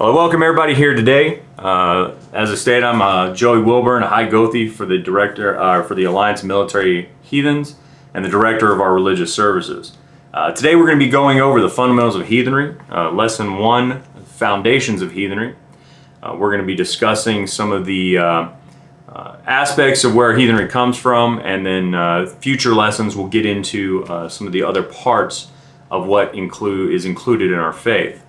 Well, welcome everybody here today. As I stated, I'm Joey Wilburn, a High Gothi for the director for the Alliance of Military Heathens and the director of our religious services. Today we're going to be going over the fundamentals of heathenry, lesson 1, foundations of heathenry. We're going to be discussing some of the aspects of where heathenry comes from, and then future lessons will get into some of the other parts of what is included in our faith.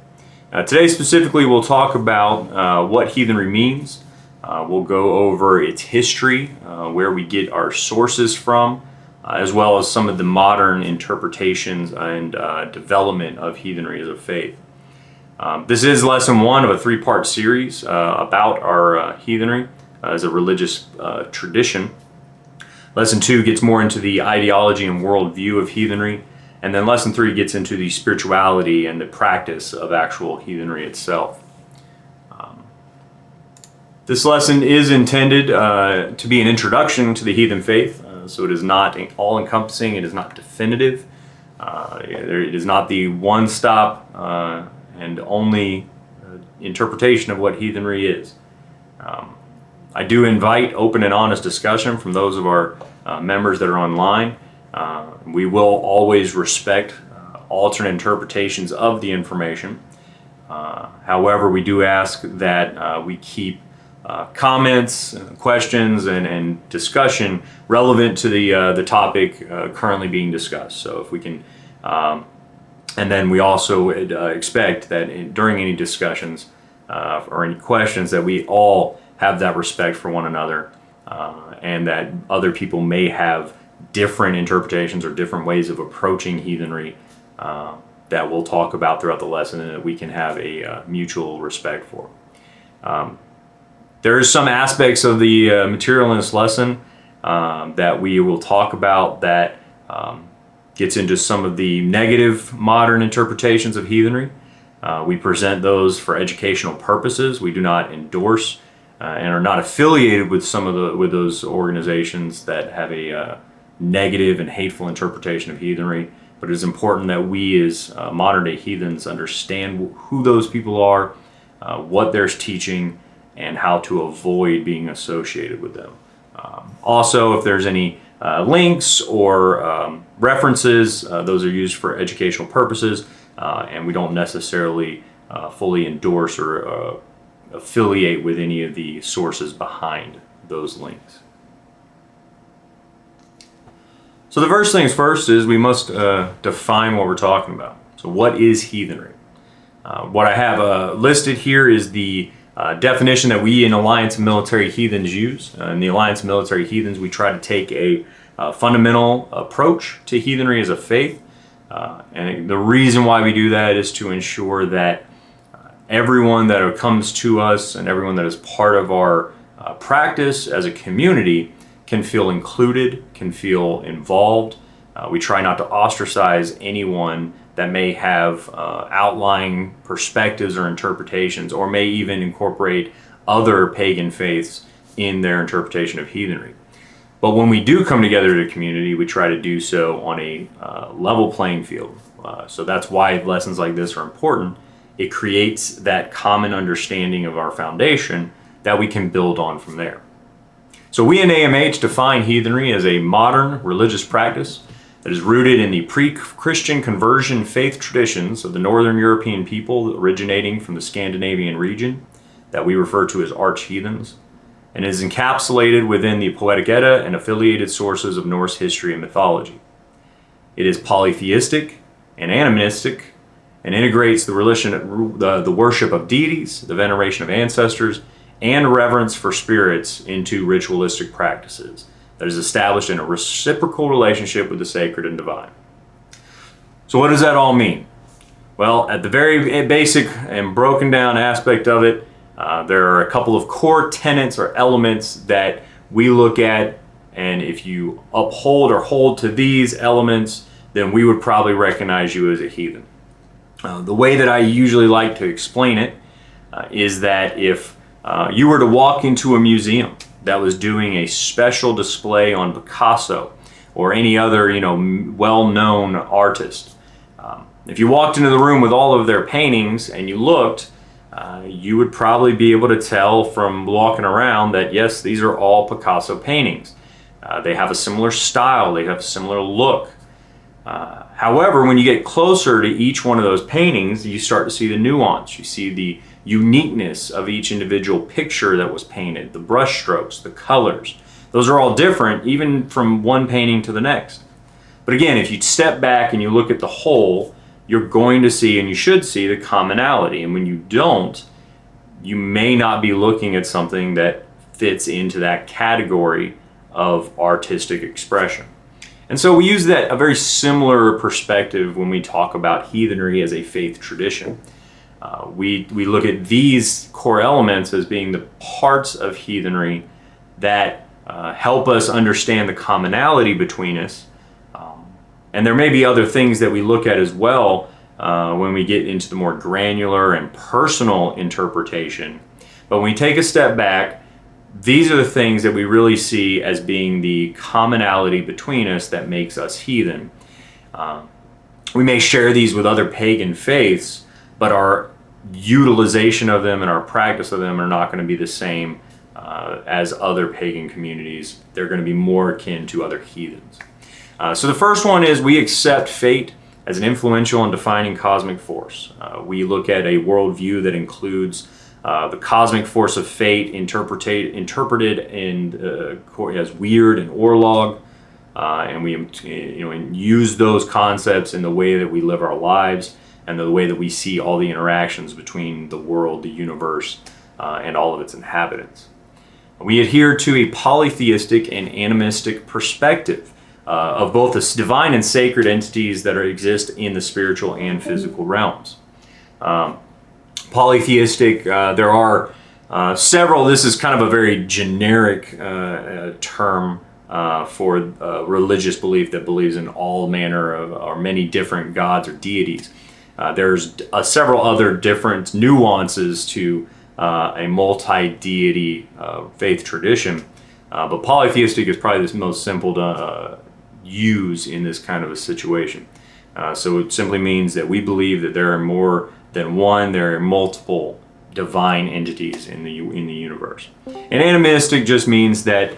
Today specifically we'll talk about what heathenry means. We'll go over its history, where we get our sources from, as well as some of the modern interpretations and development of heathenry as a faith. This is lesson 1 of a 3-part series about our heathenry as a religious tradition. Lesson 2 gets more into the ideology and worldview of heathenry. And then lesson 3 gets into the spirituality and the practice of actual heathenry itself. This lesson is intended to be an introduction to the heathen faith, so it is not all-encompassing, it is not definitive, it is not the one-stop and only interpretation of what heathenry is. I do invite open and honest discussion from those of our members that are online. We will always respect alternate interpretations of the information. However, we do ask that we keep comments, questions, and discussion relevant to the topic currently being discussed. So if we can, and then we also expect that during any discussions or any questions that we all have that respect for one another, and that other people may have different interpretations or different ways of approaching heathenry that we'll talk about throughout the lesson, and that we can have a mutual respect for. There are some aspects of the material in this lesson that we will talk about that gets into some of the negative modern interpretations of heathenry. We present those for educational purposes. We do not endorse and are not affiliated with those organizations that have a negative and hateful interpretation of heathenry, but it is important that we as modern day heathens understand who those people are, what they're teaching, and how to avoid being associated with them. Also, if there's any links or references, those are used for educational purposes, and we don't necessarily fully endorse or affiliate with any of the sources behind those links. So the first things first is we must define what we're talking about. So what is heathenry? What I have listed here is the definition that we in Alliance of Military Heathens use. In the Alliance of Military Heathens, we try to take a fundamental approach to heathenry as a faith. And the reason why we do that is to ensure that everyone that comes to us and everyone that is part of our practice as a community can feel included, can feel involved. We try not to ostracize anyone that may have outlying perspectives or interpretations, or may even incorporate other pagan faiths in their interpretation of heathenry. But when we do come together as a community, we try to do so on a level playing field. So that's why lessons like this are important. It creates that common understanding of our foundation that we can build on from there. So we in AMH define heathenry as a modern religious practice that is rooted in the pre-Christian conversion faith traditions of the Northern European people originating from the Scandinavian region that we refer to as arch-heathens, and is encapsulated within the Poetic Edda and affiliated sources of Norse history and mythology. It is polytheistic and animistic, and integrates the worship of deities, the veneration of ancestors, and reverence for spirits into ritualistic practices that is established in a reciprocal relationship with the sacred and divine. So what does that all mean? Well, at the very basic and broken down aspect of it, there are a couple of core tenets or elements that we look at, and if you uphold or hold to these elements, then we would probably recognize you as a heathen. The way that I usually like to explain it is that if you were to walk into a museum that was doing a special display on Picasso or any other, well-known artist, if you walked into the room with all of their paintings and you looked, you would probably be able to tell from walking around that yes, these are all Picasso paintings. They have a similar style, they have a similar look. However, when you get closer to each one of those paintings, you start to see the nuance. You see the uniqueness of each individual picture that was painted, the brush strokes, the colors. Those are all different, even from one painting to the next. But again, if you step back and you look at the whole, you're going to see, and you should see, the commonality. And when you don't, you may not be looking at something that fits into that category of artistic expression. And so we use a very similar perspective when we talk about heathenry as a faith tradition. We look at these core elements as being the parts of heathenry that help us understand the commonality between us. And there may be other things that we look at as well when we get into the more granular and personal interpretation. But when we take a step back, these are the things that we really see as being the commonality between us that makes us heathen. We may share these with other pagan faiths, but our utilization of them and our practice of them are not going to be the same as other pagan communities. They're going to be more akin to other heathens. So the first one is we accept fate as an influential and defining cosmic force. We look at a worldview that includes the cosmic force of fate interpreted as weird and orlog, and we and use those concepts in the way that we live our lives and the way that we see all the interactions between the world, the universe, and all of its inhabitants. We adhere to a polytheistic and animistic perspective of both the divine and sacred entities that exist in the spiritual and physical realms. Polytheistic, there are several. This is kind of a very generic term for religious belief that believes in all manner of or many different gods or deities. There's several other different nuances to a multi-deity faith tradition, but polytheistic is probably the most simple to use in this kind of a situation. So it simply means that we believe that there are more than one, there are multiple divine entities in the universe. And animistic just means that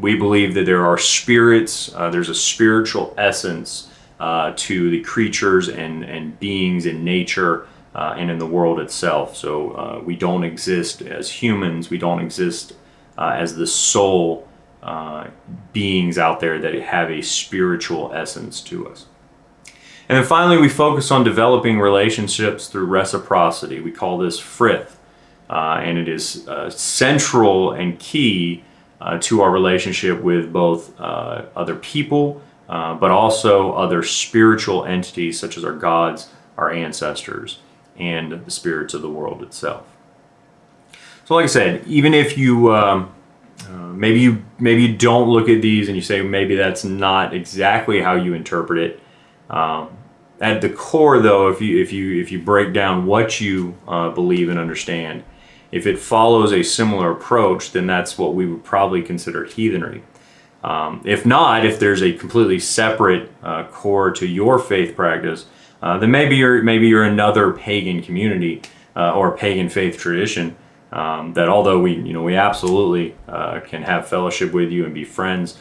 we believe that there are spirits, there's a spiritual essence to the creatures and beings in nature and in the world itself. So we don't exist as humans, we don't exist as the sole beings out there that have a spiritual essence to us. And then finally, we focus on developing relationships through reciprocity. We call this frith, and it is central and key to our relationship with both other people, but also other spiritual entities such as our gods, our ancestors, and the spirits of the world itself. So like I said, even if you maybe you don't look at these and you say maybe that's not exactly how you interpret it. At the core, though, if you break down what you believe and understand, if it follows a similar approach, then that's what we would probably consider heathenry. If not, if there's a completely separate core to your faith practice, then maybe you're another pagan community or pagan faith tradition. That although we absolutely can have fellowship with you and be friends,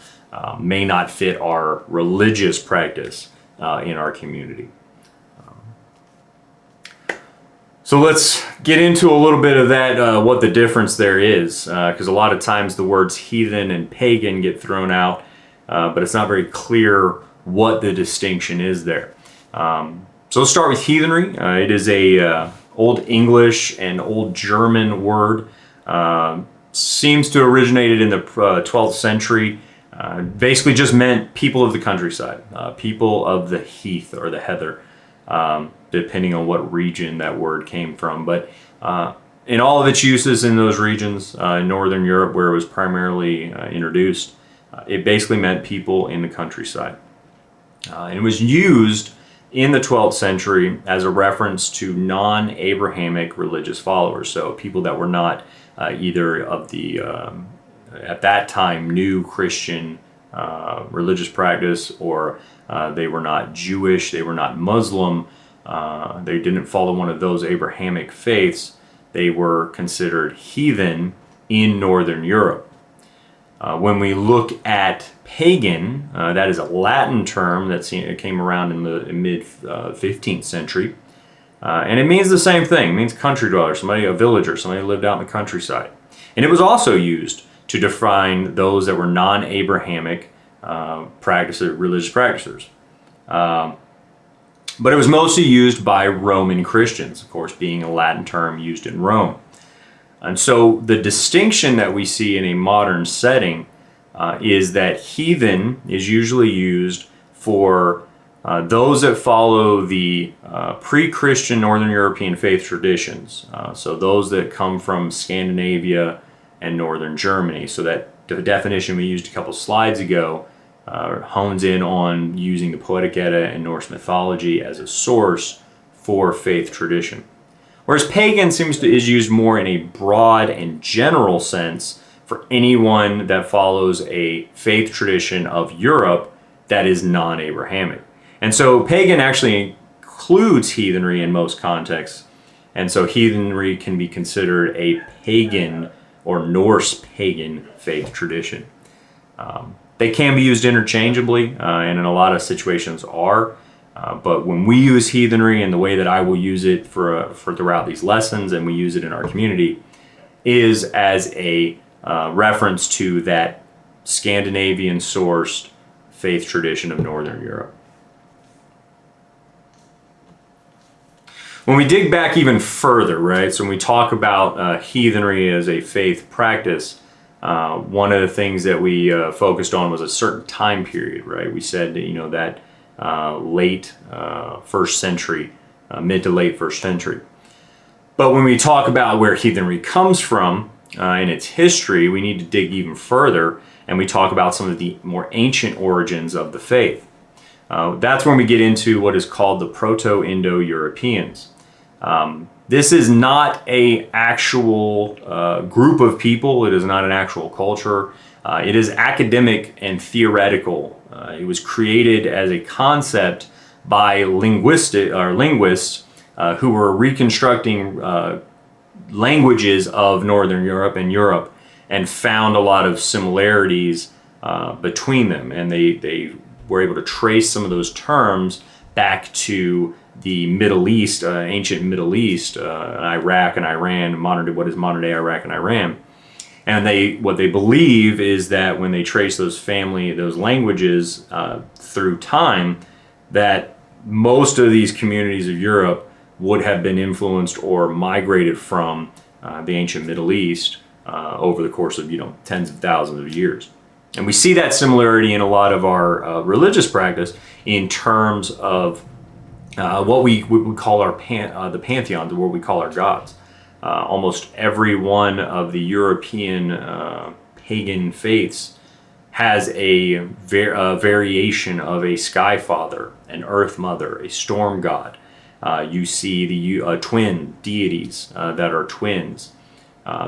may not fit our religious practice in our community. So let's get into a little bit of that, what the difference there is, because a lot of times the words heathen and pagan get thrown out, but it's not very clear what the distinction is there. So let's start with heathenry. It is a Old English and Old German word. Seems to have originated in the 12th century. Basically just meant people of the countryside, people of the heath or the heather, depending on what region that word came from. But in all of its uses in those regions, in Northern Europe where it was primarily introduced, it basically meant people in the countryside. And it was used in the 12th century as a reference to non-Abrahamic religious followers, so people that were not either of the, at that time, new Christian religious practice, or they were not Jewish, they were not Muslim, they didn't follow one of those Abrahamic faiths. they were considered heathen in Northern Europe. When we look at pagan, that is a Latin term that came around in the mid 15th century. And it means the same thing. It means country dweller, a villager, somebody who lived out in the countryside. And it was also used to define those that were non-Abrahamic religious practitioners. But it was mostly used by Roman Christians, of course, being a Latin term used in Rome. And so the distinction that we see in a modern setting is that heathen is usually used for those that follow the pre-Christian Northern European faith traditions. So those that come from Scandinavia and Northern Germany. So that the definition we used a couple slides ago hones in on using the Poetic Edda and Norse mythology as a source for faith tradition. Whereas pagan is used more in a broad and general sense for anyone that follows a faith tradition of Europe that is non-Abrahamic. And so pagan actually includes heathenry in most contexts. And so heathenry can be considered a pagan or Norse pagan faith tradition. They can be used interchangeably, and in a lot of situations are. But when we use heathenry, and the way that I will use it for throughout these lessons, and we use it in our community, is as a reference to that Scandinavian-sourced faith tradition of Northern Europe. When we dig back even further, right, so when we talk about heathenry as a faith practice, one of the things that we focused on was a certain time period, right? We said that, that late first century, mid to late first century. But when we talk about where heathenry comes from in its history, we need to dig even further, and we talk about some of the more ancient origins of the faith. That's when we get into what is called the Proto-Indo-Europeans. This is not an actual group of people. It is not an actual culture. It is academic and theoretical. It was created as a concept by linguists who were reconstructing languages of Northern Europe and found a lot of similarities between them. And they were able to trace some of those terms back to the Middle East, ancient Middle East, Iraq and Iran, what is modern day Iraq and Iran. And what they believe is that when they trace those languages through time, that most of these communities of Europe would have been influenced or migrated from the ancient Middle East over the course of tens of thousands of years. And we see that similarity in a lot of our religious practice in terms of what we would call the pantheons, or what we call our gods. Almost every one of the European pagan faiths has a variation of a sky father, an earth mother, a storm god. You see the twin deities that are twins.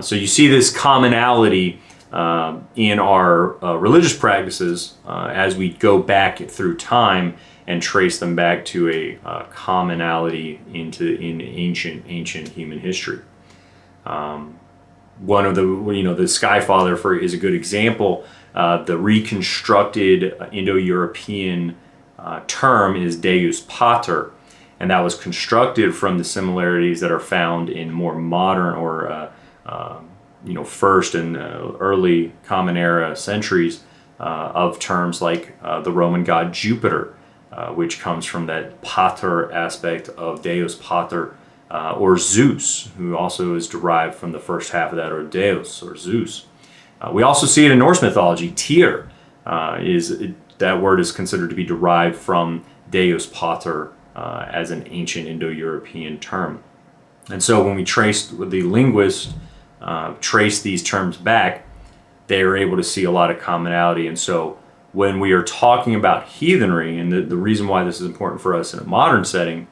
So you see this commonality in our religious practices as we go back through time and trace them back to a commonality in ancient human history. One of the Sky Father is a good example. The reconstructed Indo-European term is Deus Pater, and that was constructed from the similarities that are found in more modern or first and early Common Era centuries of terms like the Roman god Jupiter, which comes from that pater aspect of Deus Pater, or Zeus, who also is derived from the first half of that, or Deus, or Zeus. We also see it in Norse mythology. Tyr that word is considered to be derived from Deus Pater as an ancient Indo-European term. And so when we the linguists trace these terms back, they are able to see a lot of commonality. And so when we are talking about heathenry, and the reason why this is important for us in a modern setting,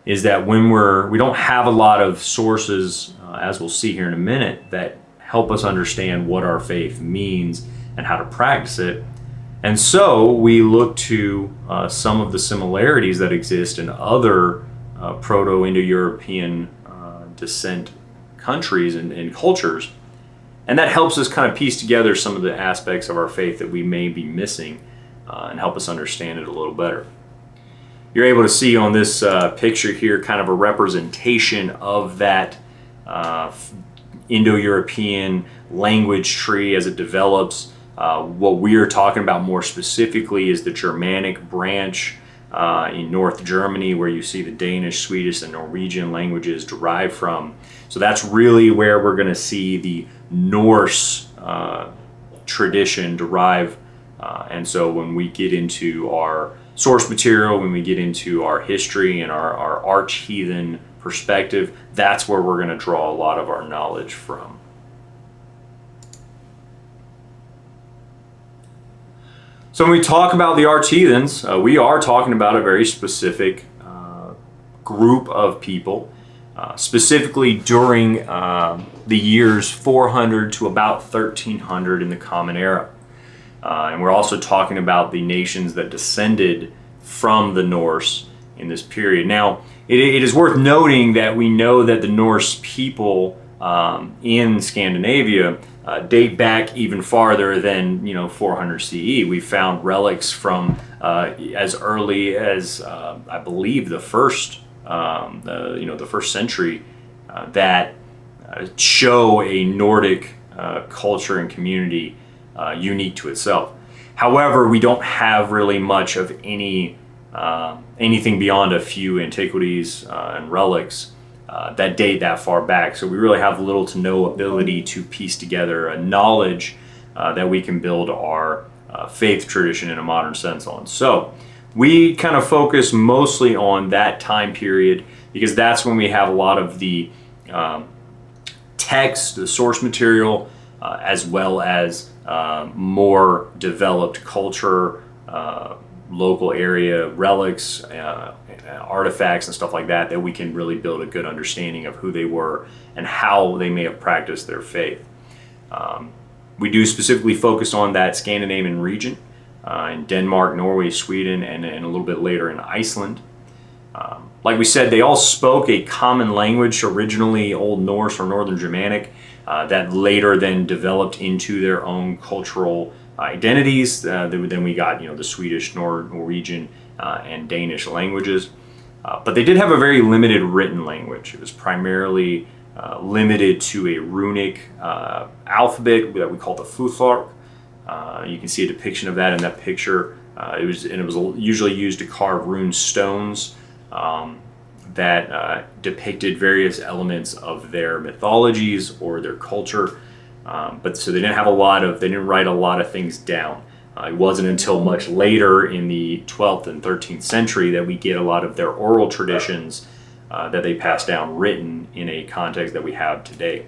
is that when we don't have a lot of sources, as we'll see here in a minute, that help us understand what our faith means and how to practice it. And so we look to some of the similarities that exist in other Proto-Indo-European descent countries and cultures. And that helps us kind of piece together some of the aspects of our faith that we may be missing and help us understand it a little better. You're able to see on this picture here kind of a representation of that Indo-European language tree as it develops. What we are talking about more specifically is the Germanic branch in North Germany, where you see the Danish, Swedish, and Norwegian languages derive from. So that's really where we're going to see the Norse tradition derive. And so when we get into our source material, when we get into our history and our arch-heathen perspective, that's where we're going to draw a lot of our knowledge from. So when we talk about the arch-heathens, we are talking about a very specific group of people, specifically during the years 400 to about 1300 in the Common Era. And we're also talking about the nations that descended from the Norse in this period. Now, it is worth noting that we know that the Norse people in Scandinavia date back even farther than 400 CE. We found relics from as early as I believe the first century that show a Nordic culture and community unique to itself. However, we don't have really much of anything beyond a few antiquities and relics that date that far back. So we really have little to no ability to piece together a knowledge that we can build our faith tradition in a modern sense on. So we kind of focus mostly on that time period because that's when we have a lot of the text, the source material, as well as more developed culture, local area relics, artifacts and stuff like that we can really build a good understanding of who they were and how they may have practiced their faith. We do specifically focus on that Scandinavian region in Denmark, Norway, Sweden, and a little bit later in Iceland. Like we said, they all spoke a common language, originally Old Norse or Northern Germanic, that later then developed into their own cultural identities. Then we got the Swedish, Norwegian, and Danish languages. But they did have a very limited written language. It was primarily limited to a runic alphabet that we call the Futhark. You can see a depiction of that in that picture. It was usually used to carve rune stones that depicted various elements of their mythologies or their culture. But so they didn't write a lot of things down. It wasn't until much later in the 12th and 13th century that we get a lot of their oral traditions that they passed down written in a context that we have today.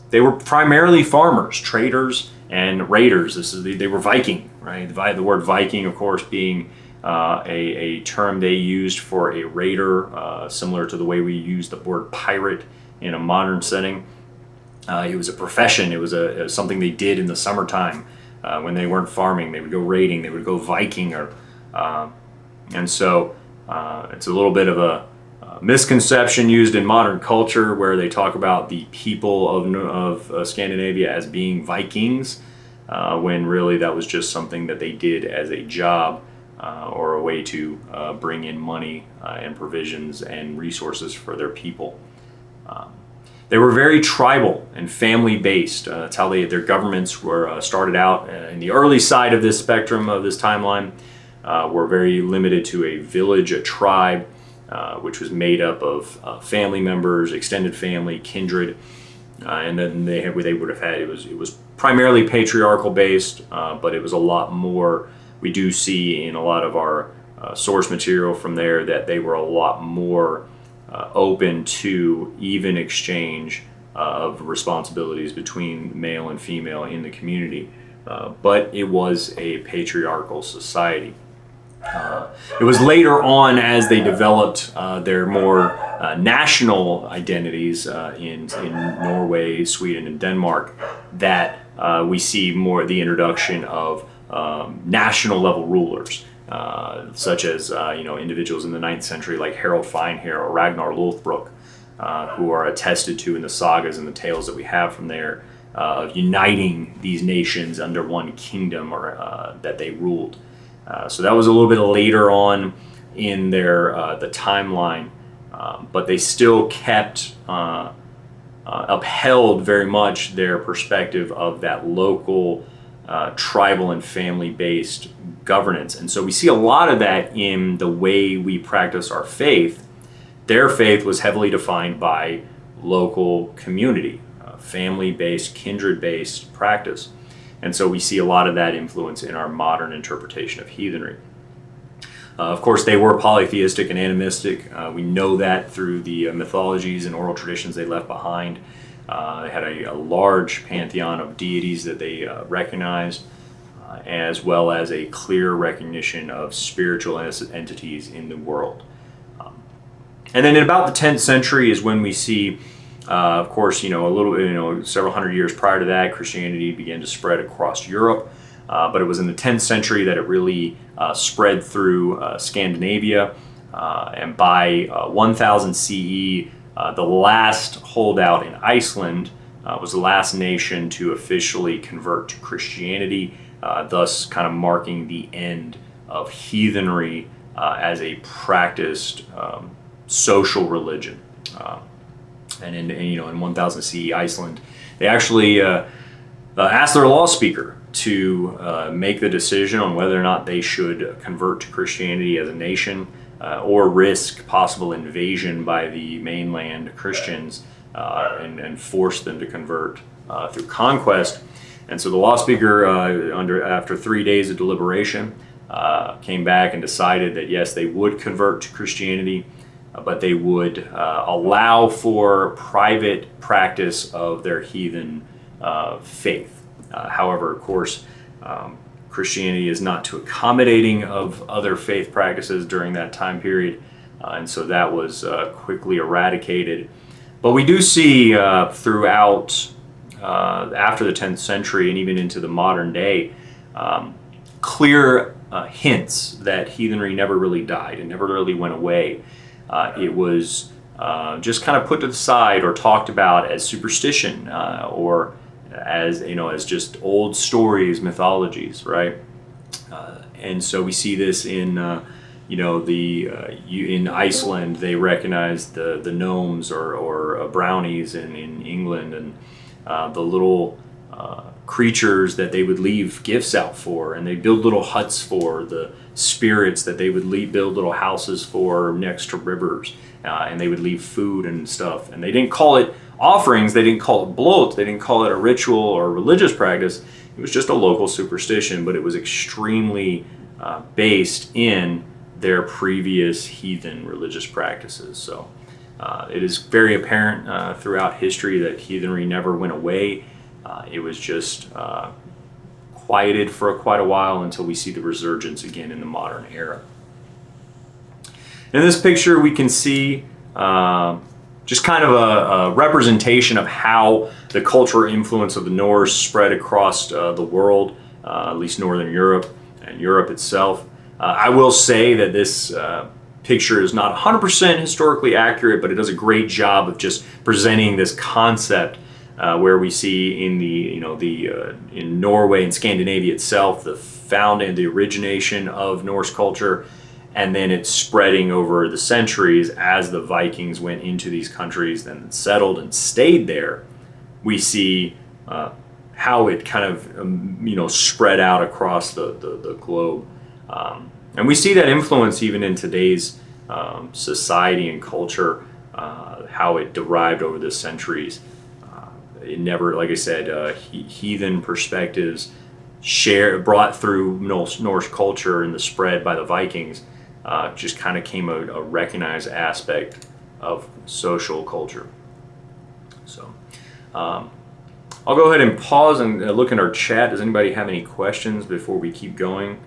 They were primarily farmers, traders, and raiders. They were Viking, right? The word Viking, of course, being a term they used for a raider, similar to the way we use the word pirate in a modern setting. It was a profession. It was something they did in the summertime when they weren't farming. They would go raiding. They would go Viking, and so it's a little bit of a misconception used in modern culture where they talk about the people of Scandinavia as being Vikings, when really that was just something that they did as a job or a way to bring in money and provisions and resources for their people. They were very tribal and family-based. That's how their governments were started out. In the early side of this spectrum, of this timeline, were very limited to a village, a tribe, which was made up of family members, extended family, kindred, and then they would have had, it was primarily patriarchal based, but it was a lot more. We do see in a lot of our source material from there that they were a lot more open to even exchange of responsibilities between male and female in the community, but it was a patriarchal society. It was later on, as they developed their more national identities in Norway, Sweden, and Denmark, that we see more the introduction of national level rulers, such as individuals in the 9th century like Harald Finehair or Ragnar Lothbrok, who are attested to in the sagas and the tales that we have from there, of uniting these nations under one kingdom, or that they ruled. So that was a little bit later on in their the timeline, but they still kept upheld very much their perspective of that local tribal and family-based governance. And so we see a lot of that in the way we practice our faith. Their faith was heavily defined by local community, family-based, kindred-based practice. And so we see a lot of that influence in our modern interpretation of heathenry. Of course, they were polytheistic and animistic. We know that through the mythologies and oral traditions they left behind. They had a large pantheon of deities that they recognized, as well as a clear recognition of spiritual entities in the world. And then in about the 10th century is when we see, of course, a little bit, several hundred years prior to that, Christianity began to spread across Europe. But it was in the 10th century that it really spread through Scandinavia. And by 1000 CE, the last holdout in Iceland was the last nation to officially convert to Christianity, thus kind of marking the end of heathenry as a practiced social religion. And in 1000 CE, Iceland, they actually asked their law speaker to make the decision on whether or not they should convert to Christianity as a nation, or risk possible invasion by the mainland Christians and force them to convert through conquest. And so the law speaker, after 3 days of deliberation, came back and decided that yes, they would convert to Christianity, but they would allow for private practice of their heathen faith. However, of course, Christianity is not too accommodating of other faith practices during that time period, and so that was quickly eradicated. But we do see throughout, after the 10th century and even into the modern day, clear hints that heathenry never really died and never really went away. It was just kind of put to the side or talked about as superstition, or as just old stories, mythologies, right? And so we see this in in Iceland. They recognize the gnomes or brownies in England, and the little creatures that they would leave gifts out for, and they build little huts for the spirits that they would build little houses for next to rivers, and they would leave food and stuff. And they didn't call it offerings, they didn't call it blot, they didn't call it a ritual or religious practice. It was just a local superstition, but it was extremely based in their previous heathen religious practices. So it is very apparent throughout history that heathenry never went away. It was just quieted for quite a while until we see the resurgence again in the modern era. In this picture we can see just kind of a representation of how the cultural influence of the Norse spread across the world, at least Northern Europe and Europe itself. I will say that this picture is not 100% historically accurate, but it does a great job of just presenting this concept where we see in in Norway and Scandinavia itself the origination of Norse culture, and then it's spreading over the centuries as the Vikings went into these countries, then settled and stayed there. We see how it kind of spread out across the globe, and we see that influence even in today's society and culture, how it derived over the centuries. It never, like I said, heathen perspectives brought through Norse culture and the spread by the Vikings just kind of came a recognized aspect of social culture. So I'll go ahead and pause and look in our chat. Does anybody have any questions before we keep going?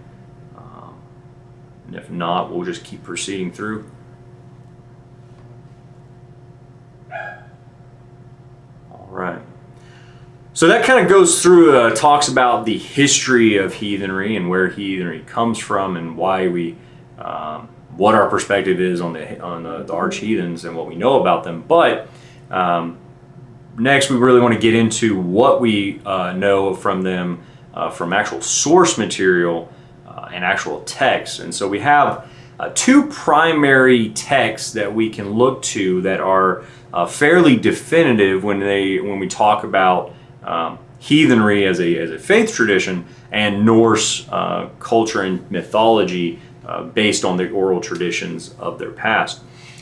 And if not, we'll just keep proceeding through. All right. So that kind of goes through, talks about the history of heathenry and where heathenry comes from and why what our perspective is on the arch heathens and what we know about them. But next, we really want to get into what we know from them from actual source material and actual text. And so we have two primary texts that we can look to that are fairly definitive when we talk about heathenry as a faith tradition and Norse culture and mythology based on the oral traditions of their past.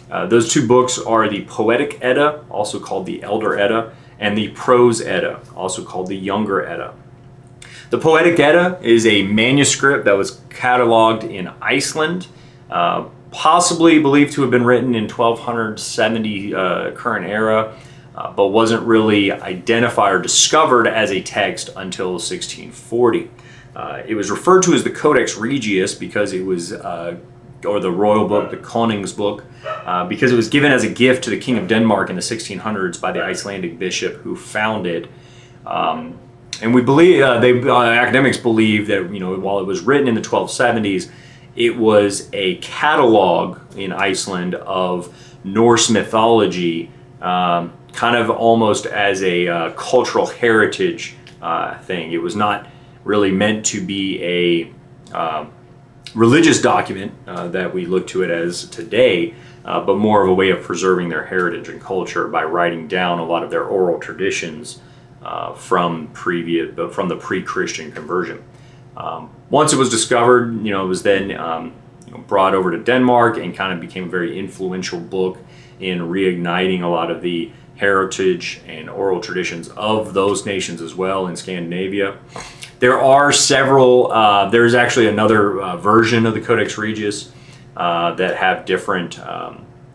Those two books are the Poetic Edda, also called the Elder Edda, and the Prose Edda, also called the Younger Edda. The Poetic Edda is a manuscript that was cataloged in Iceland, possibly believed to have been written in 1270 current era, but wasn't really identified or discovered as a text until 1640. It was referred to as the Codex Regius because it was, or the royal book, the Konung's book, because it was given as a gift to the King of Denmark in the 1600s by the Icelandic bishop who found it. And we believe, academics believe that, while it was written in the 1270s, it was a catalog in Iceland of Norse mythology, kind of almost as a cultural heritage thing. It was not really meant to be a religious document that we look to it as today, but more of a way of preserving their heritage and culture by writing down a lot of their oral traditions from the pre-Christian conversion. Once it was discovered, it was then brought over to Denmark and kind of became a very influential book in reigniting a lot of the heritage and oral traditions of those nations as well in Scandinavia. There are several, there's actually another version of the Codex Regius that have different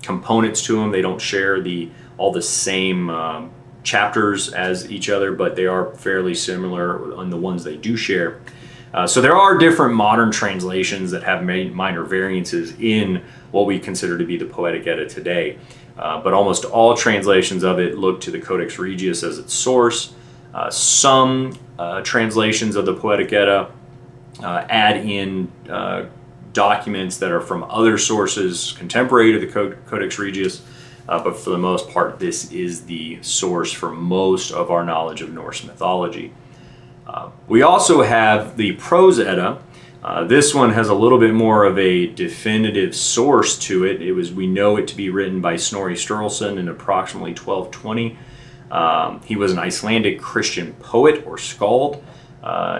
components to them. They don't share all the same chapters as each other, but they are fairly similar on the ones they do share. So there are different modern translations that have minor variances in what we consider to be the Poetic Edda today. But almost all translations of it look to the Codex Regius as its source. Some translations of the Poetic Edda add in documents that are from other sources contemporary to the Codex Regius, but for the most part, this is the source for most of our knowledge of Norse mythology. We also have the Prose Edda. This one has a little bit more of a definitive source to it. We know it to be written by Snorri Sturluson in approximately 1220. He was an Icelandic Christian poet or skald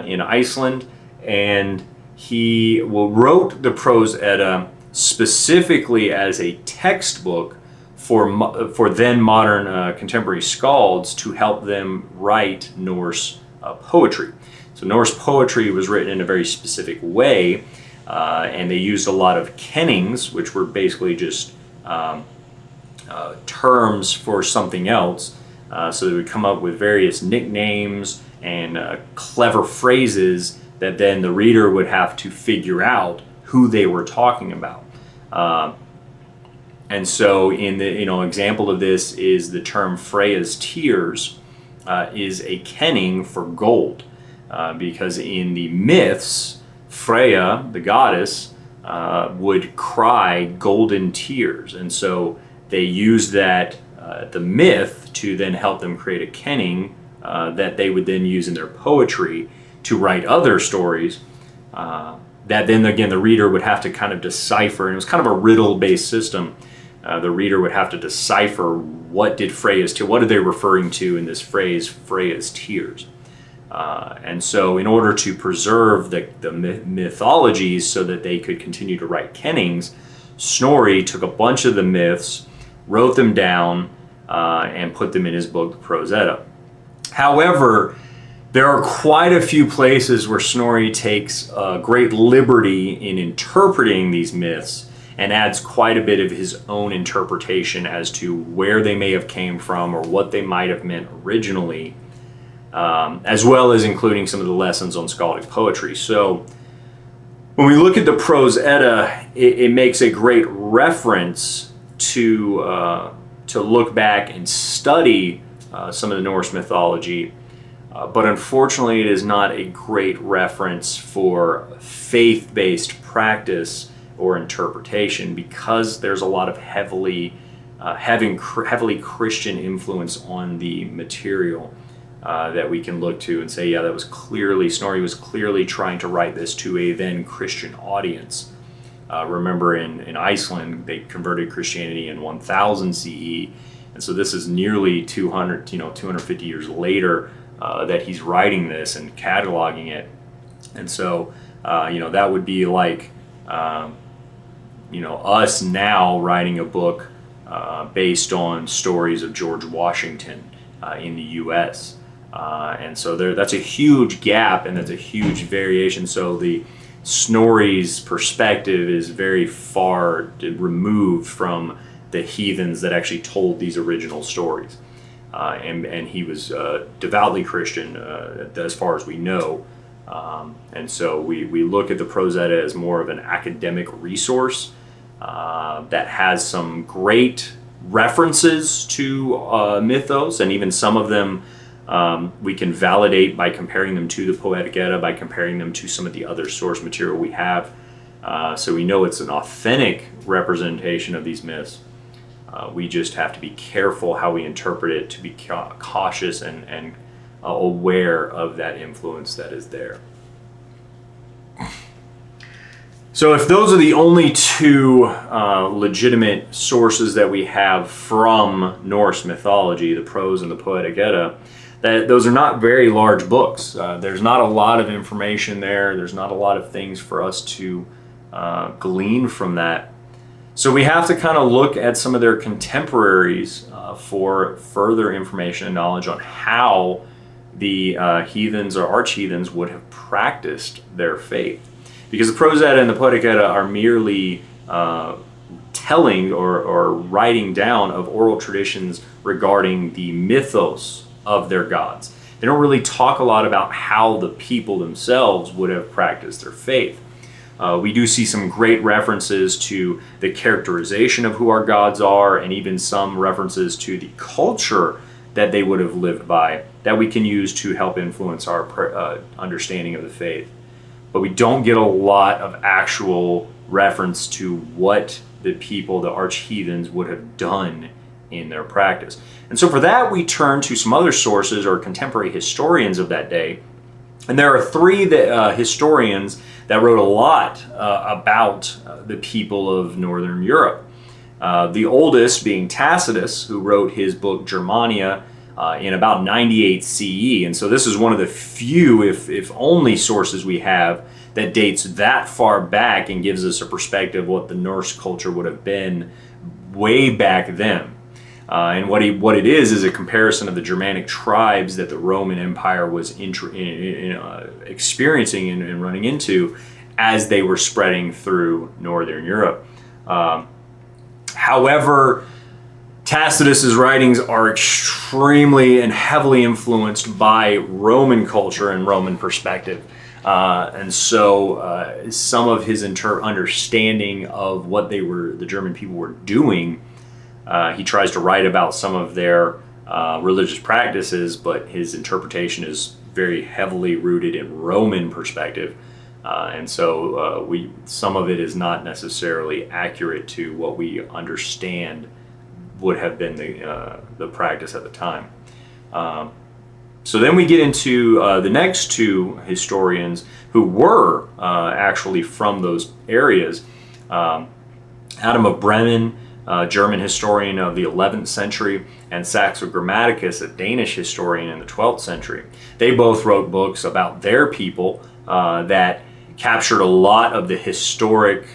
in Iceland, and he wrote the Prose Edda specifically as a textbook for then modern contemporary skalds to help them write Norse poetry. So Norse poetry was written in a very specific way, and they used a lot of kennings, which were basically just terms for something else. So they would come up with various nicknames and clever phrases that then the reader would have to figure out who they were talking about. And so in the example of this is the term Freya's tears is a kenning for gold, because in the myths, Freya, the goddess, would cry golden tears, and so they used that the myth to then help them create a kenning that they would then use in their poetry to write other stories that then again the reader would have to kind of decipher, and it was kind of a riddle-based system. The reader would have to decipher what are they referring to in this phrase, Freya's tears. And so in order to preserve the mythologies so that they could continue to write kennings, Snorri took a bunch of the myths, wrote them down, and put them in his book, the Prose Edda. However, there are quite a few places where Snorri takes great liberty in interpreting these myths and adds quite a bit of his own interpretation as to where they may have came from or what they might have meant originally, as well as including some of the lessons on skaldic poetry. So when we look at the Prose Edda, it makes a great reference to look back and study some of the Norse mythology, but unfortunately it is not a great reference for faith-based practice or interpretation, because there's a lot of heavily Christian influence on the material that we can look to and say, yeah, that was clearly, Snorri was clearly trying to write this to a then Christian audience. Remember, in Iceland, they converted Christianity in 1000 CE, and so this is nearly 250 years later that he's writing this and cataloging it. And so, that would be like, us now writing a book based on stories of George Washington in the U.S. And so that's a huge gap, and that's a huge variation. So the Snorri's perspective is very far removed from the heathens that actually told these original stories. And he was devoutly Christian, as far as we know. And so we look at the Prose Edda as more of an academic resource that has some great references to mythos, and even some of them we can validate by comparing them to the Poetic Edda, by comparing them to some of the other source material we have. So we know it's an authentic representation of these myths. We just have to be careful how we interpret it, to be cautious and aware of that influence that is there. So if those are the only two legitimate sources that we have from Norse mythology, the Prose and the Poetic Edda, those are not very large books. There's not a lot of information there. There's not a lot of things for us to glean from that. So we have to kind of look at some of their contemporaries for further information and knowledge on how the heathens or arch-heathens would have practiced their faith. Because the Prose Edda and the Poetic Edda are merely telling or writing down of oral traditions regarding the mythos of their gods. They don't really talk a lot about how the people themselves would have practiced their faith. We do see some great references to the characterization of who our gods are, and even some references to the culture that they would have lived by that we can use to help influence our understanding of the faith. But we don't get a lot of actual reference to what the people, the arch-heathens, would have done in their practice. And so for that, we turn to some other sources or contemporary historians of that day. And there are three historians that wrote a lot about the people of Northern Europe. The oldest being Tacitus, who wrote his book Germania in about 98 CE. And so this is one of the few, if only, sources we have that dates that far back and gives us a perspective of what the Norse culture would have been way back then. And what it is a comparison of the Germanic tribes that the Roman Empire was experiencing and running into as they were spreading through Northern Europe. However, Tacitus's writings are extremely and heavily influenced by Roman culture and Roman perspective. And so some of his understanding of what the German people were doing, he tries to write about some of their religious practices, but his interpretation is very heavily rooted in Roman perspective. And so some of it is not necessarily accurate to what we understand would have been the practice at the time. So then we get into the next two historians who were actually from those areas. Adam of Bremen, German historian of the 11th century, and Saxo Grammaticus, a Danish historian in the 12th century. They both wrote books about their people that captured a lot of the historic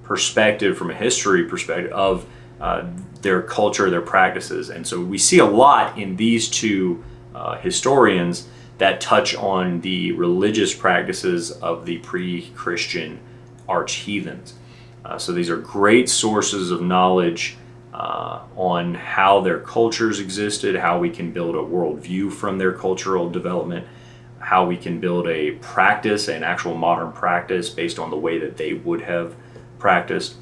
perspective, from a history perspective, of their culture, their practices. And so we see a lot in these two historians that touch on the religious practices of the pre-Christian arch-heathens. So these are great sources of knowledge on how their cultures existed, how we can build a worldview from their cultural development, how we can build a practice, an actual modern practice based on the way that they would have practiced.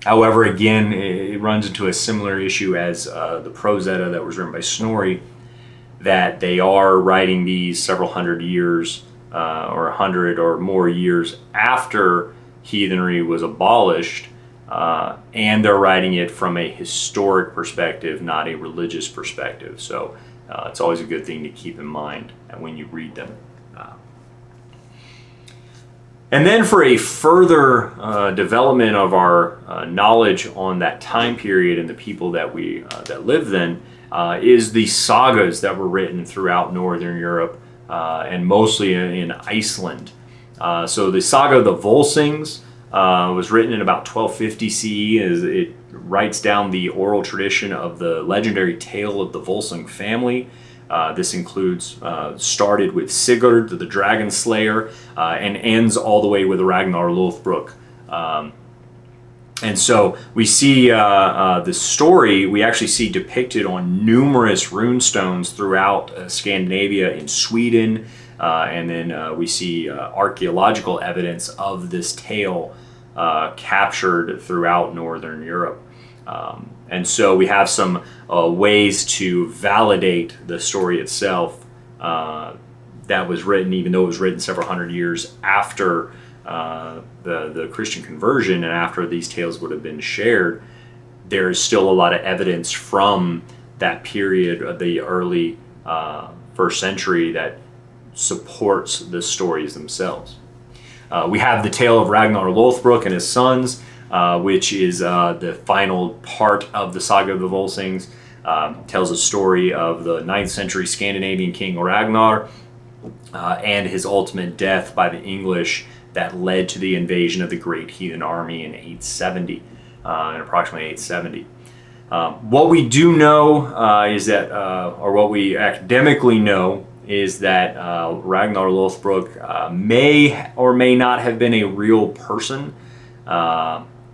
However, again, it runs into a similar issue as the Prose Edda that was written by Snorri, that they are writing these several hundred years or 100 or more years after heathenry was abolished, and they're writing it from a historic perspective, not a religious perspective. So it's always a good thing to keep in mind when you read them. And then for a further development of our knowledge on that time period and the people that we that lived then, is the sagas that were written throughout Northern Europe, and mostly in Iceland. So the saga of the Volsungs was written in about 1250 CE, as it writes down the oral tradition of the legendary tale of the Volsung family. This includes, started with Sigurd, the dragon slayer, and ends all the way with Ragnar Lothbrok. And so we see the story, we actually see depicted on numerous rune stones throughout Scandinavia, in Sweden, and then we see archaeological evidence of this tale captured throughout Northern Europe. And so we have some ways to validate the story itself that was written, even though it was written several hundred years after the Christian conversion and after these tales would have been shared. There is still a lot of evidence from that period of the early first century that supports the stories themselves. We have the tale of Ragnar Lothbrok and his sons, which is the final part of the saga of the Volsungs. Tells a story of the 9th century Scandinavian king Ragnar and his ultimate death by the English that led to the invasion of the great heathen army in 870, in approximately 870. What we do know is that, or what we academically know, is that Ragnar Lothbrok may or may not have been a real person.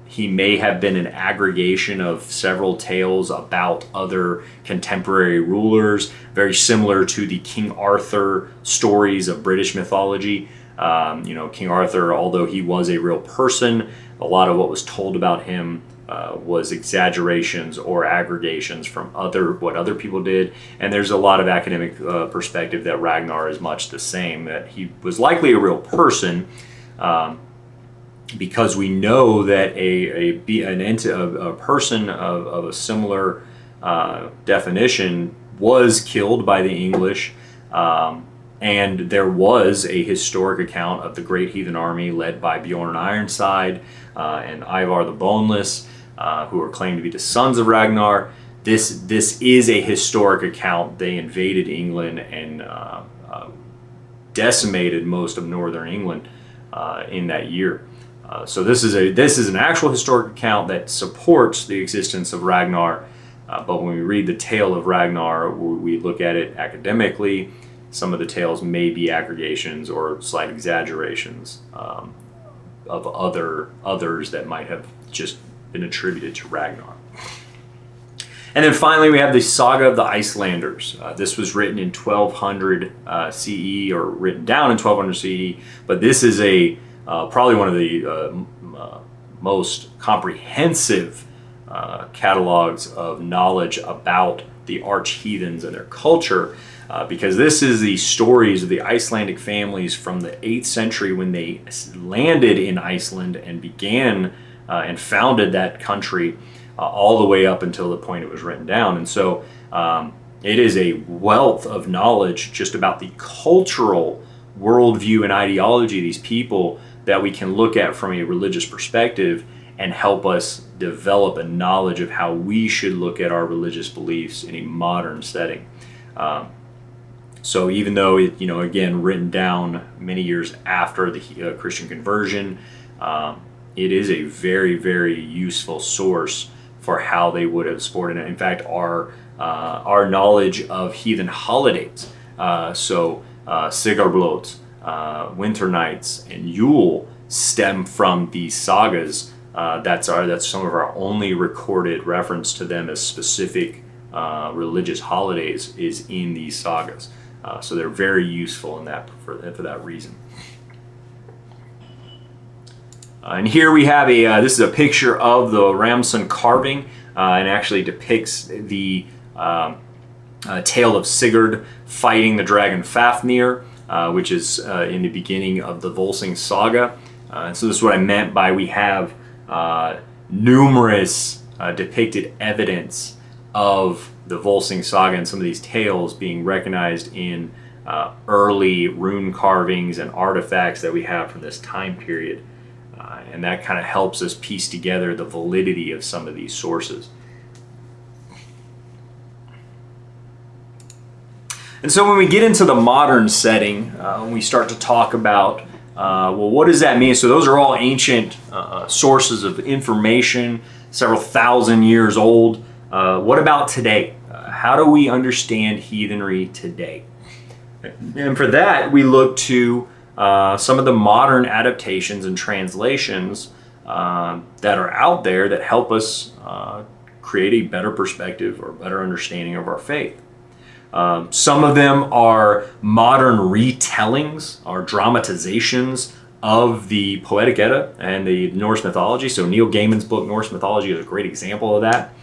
He may have been an aggregation of several tales about other contemporary rulers, very similar to the King Arthur stories of British mythology. King Arthur, although he was a real person, a lot of what was told about him was exaggerations or aggregations from what other people did. And there's a lot of academic perspective that Ragnar is much the same, that he was likely a real person, because we know that a person of a similar definition was killed by the English, and there was a historic account of the great heathen army led by Bjorn Ironside and Ivar the Boneless, who are claimed to be the sons of Ragnar. This is a historic account. They invaded England and decimated most of northern England in that year. So this is an actual historic account that supports the existence of Ragnar. But when we read the tale of Ragnar, we look at it academically. Some of the tales may be aggregations or slight exaggerations of others that might have just been attributed to Ragnar. And then finally, we have the Saga of the Icelanders. This was written in 1200 CE, or written down in 1200 CE, but this is probably one of the most comprehensive catalogs of knowledge about the arch-heathens and their culture, because this is the stories of the Icelandic families from the 8th century when they landed in Iceland and began and founded that country, all the way up until the point it was written down. And so it is a wealth of knowledge just about the cultural worldview and ideology of these people that we can look at from a religious perspective and help us develop a knowledge of how we should look at our religious beliefs in a modern setting. So even though it, again, written down many years after the Christian conversion, it is a very, very useful source for how they would have supported it. In fact, our knowledge of heathen holidays, Sigurblot, Winter Nights, and Yule, stem from these sagas. That's some of our only recorded reference to them as specific religious holidays is in these sagas. So they're very useful in that for that reason. And here we have this is a picture of the Ramson carving, and actually depicts the tale of Sigurd fighting the dragon Fafnir. which is in the beginning of the Volsung saga. So this is what I meant by we have numerous depicted evidence of the Volsung saga and some of these tales being recognized in early rune carvings and artifacts that we have from this time period. And that kind of helps us piece together the validity of some of these sources. And so when we get into the modern setting, we start to talk about, well, what does that mean? So those are all ancient sources of information, several thousand years old. What about today? How do we understand heathenry today? And for that, we look to some of the modern adaptations and translations that are out there that help us create a better perspective or better understanding of our faith. Some of them are modern retellings or dramatizations of the Poetic Edda and the Norse mythology. So Neil Gaiman's book, Norse Mythology, is a great example of that.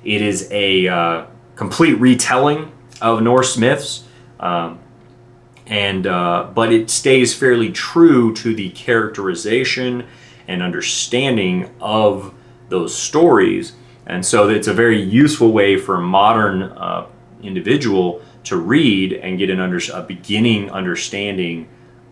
It is a complete retelling of Norse myths, but it stays fairly true to the characterization and understanding of those stories. And so it's a very useful way for a modern individual to read and get a beginning understanding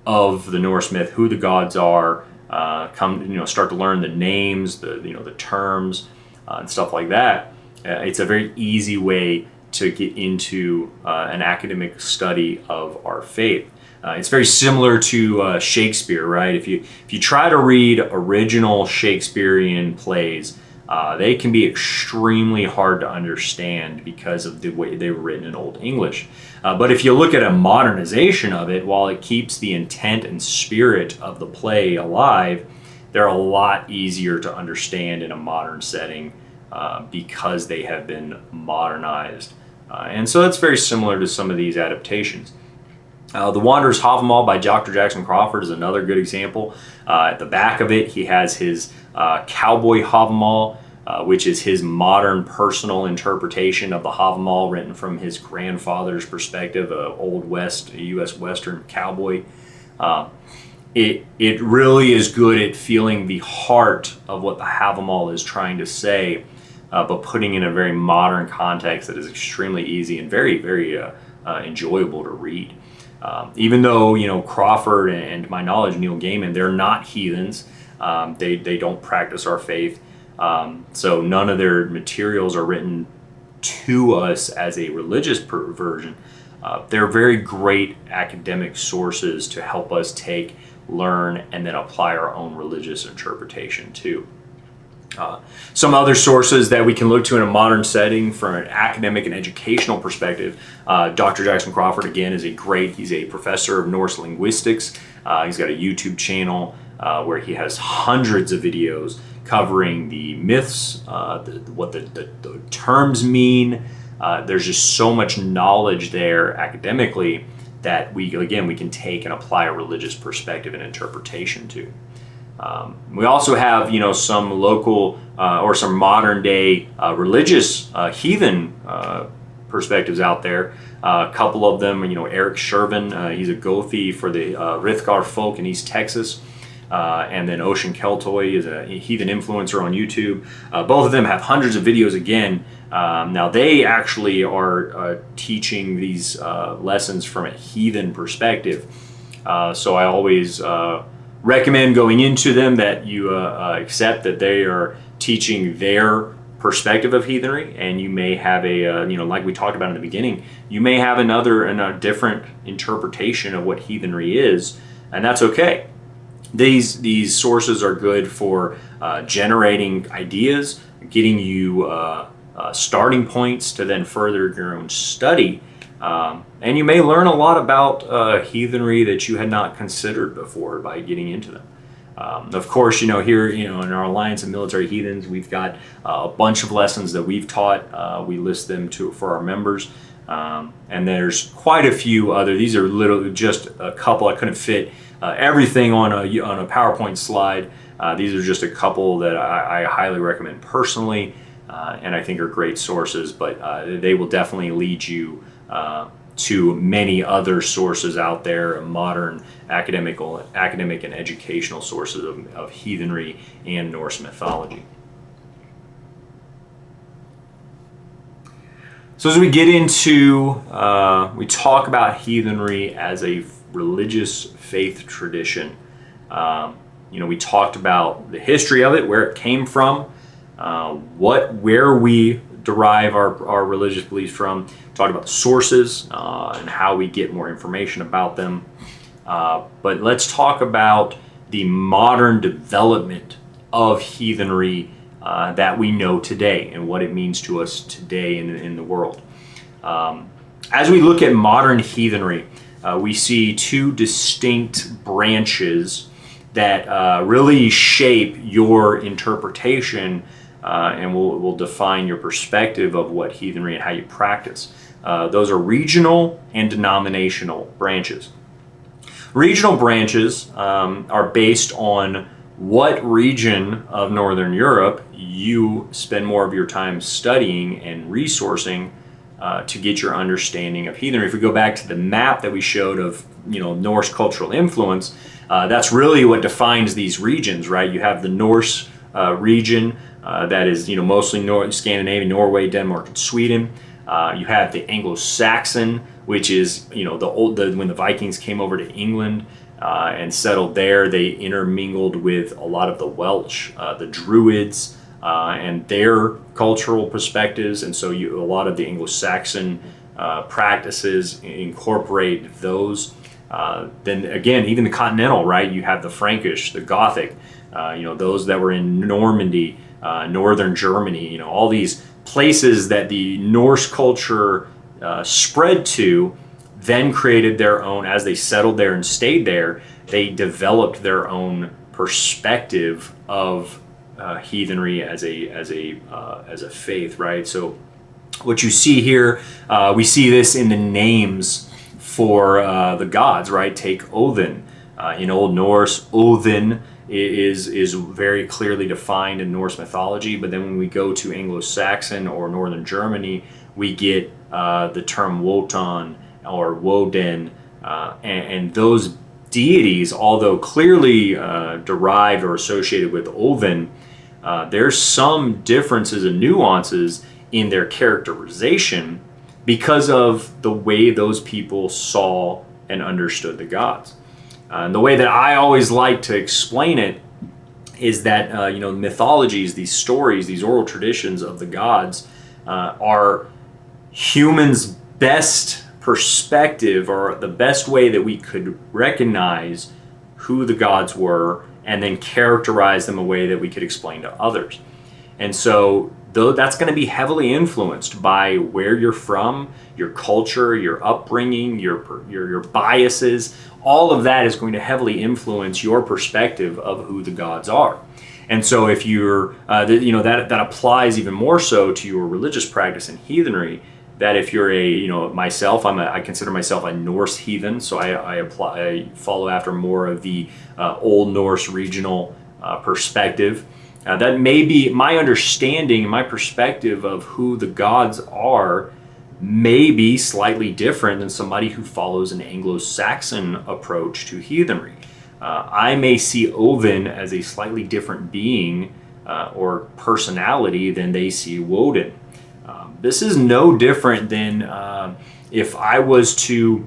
of the Norse myth, who the gods are, start to learn the names, the terms, and stuff like that. It's a very easy way to get into an academic study of our faith. It's very similar to Shakespeare, right? If you try to read original Shakespearean plays, they can be extremely hard to understand because of the way they were written in Old English. But if you look at a modernization of it, while it keeps the intent and spirit of the play alive, they're a lot easier to understand in a modern setting because they have been modernized. And so that's very similar to some of these adaptations. The Wanderer's Havamal by Dr. Jackson Crawford is another good example. At the back of it, he has his Cowboy Havamal, which is his modern personal interpretation of the Havamal, written from his grandfather's perspective, Old West, a U.S. Western cowboy. It really is good at feeling the heart of what the Havamal is trying to say, but putting in a very modern context that is extremely easy and very, very enjoyable to read. Even though, Crawford and, to my knowledge, Neil Gaiman, they're not heathens. They don't practice our faith. So none of their materials are written to us as a religious version. They're very great academic sources to help us take, learn, and then apply our own religious interpretation too. Some other sources that we can look to in a modern setting from an academic and educational perspective, Dr. Jackson Crawford, again, he's a professor of Norse linguistics. He's got a YouTube channel where he has hundreds of videos covering the myths, what the terms mean. There's just so much knowledge there academically that we can take and apply a religious perspective and interpretation to. We also have, some local or some modern day religious heathen perspectives out there. A couple of them, Eric Shervin, he's a Gothi for the Rithgar folk in East Texas. And then Ocean Keltoy is a heathen influencer on YouTube. Both of them have hundreds of videos again. Now they actually are teaching these lessons from a heathen perspective. So I always recommend going into them that you accept that they are teaching their perspective of heathenry, and you may have a like we talked about in the beginning, you may have a different interpretation of what heathenry is, and that's okay. These sources are good for generating ideas, getting you starting points to then further your own study. And you may learn a lot about heathenry that you had not considered before by getting into them. Of course, here, in our Alliance of Military Heathens, we've got a bunch of lessons that we've taught. We list them for our members. And there's quite a few other. These are literally just a couple. I couldn't fit everything on a PowerPoint slide. These are just a couple that I highly recommend personally, and I think are great sources, but they will definitely lead you to many other sources out there, modern academic and educational sources of heathenry and Norse mythology. So as we get into, we talk about heathenry as a religious faith tradition. We talked about the history of it, where it came from, where we derive our religious beliefs from. Talked about the sources and how we get more information about them. But let's talk about the modern development of heathenry that we know today and what it means to us today in the world. As we look at modern heathenry, we see two distinct branches that really shape your interpretation and will define your perspective of what heathenry and how you practice. Those are regional and denominational branches. Regional branches are based on what region of Northern Europe you spend more of your time studying and resourcing to get your understanding of heathenry. If we go back to the map that we showed of Norse cultural influence, that's really what defines these regions, right? You have the Norse region that is mostly Scandinavia, Norway, Denmark, and Sweden. You have the Anglo-Saxon, which is when the Vikings came over to England and settled there, they intermingled with a lot of the Welsh, the Druids, and their cultural perspectives, and so a lot of the Anglo-Saxon practices incorporate those. Then again, even the continental, right? You have the Frankish, the Gothic, those that were in Normandy, northern Germany, all these places that the Norse culture spread to, then created their own, as they settled there and stayed there, they developed their own perspective of heathenry as a faith, right? So what you see here, we see this in the names for the gods, right? Take Odin. In Old Norse, Odin is very clearly defined in Norse mythology, but then when we go to Anglo-Saxon or Northern Germany, we get the term Wotan or Woden, and those deities, although clearly derived or associated with Odin, there's some differences and nuances in their characterization because of the way those people saw and understood the gods. And the way that I always like to explain it is that mythologies, these stories, these oral traditions of the gods are humans' best perspective, or the best way that we could recognize who the gods were and then characterize them a way that we could explain to others. And so that's going to be heavily influenced by where you're from, your culture, your upbringing, your biases. All of that is going to heavily influence your perspective of who the gods are. And so if you're, that applies even more so to your religious practice in heathenry, that if you're I consider myself a Norse heathen, so I follow after more of the Old Norse regional perspective. That may be my understanding, my perspective of who the gods are may be slightly different than somebody who follows an Anglo-Saxon approach to heathenry. I may see Odin as a slightly different being or personality than they see Woden. This is no different than if I was to,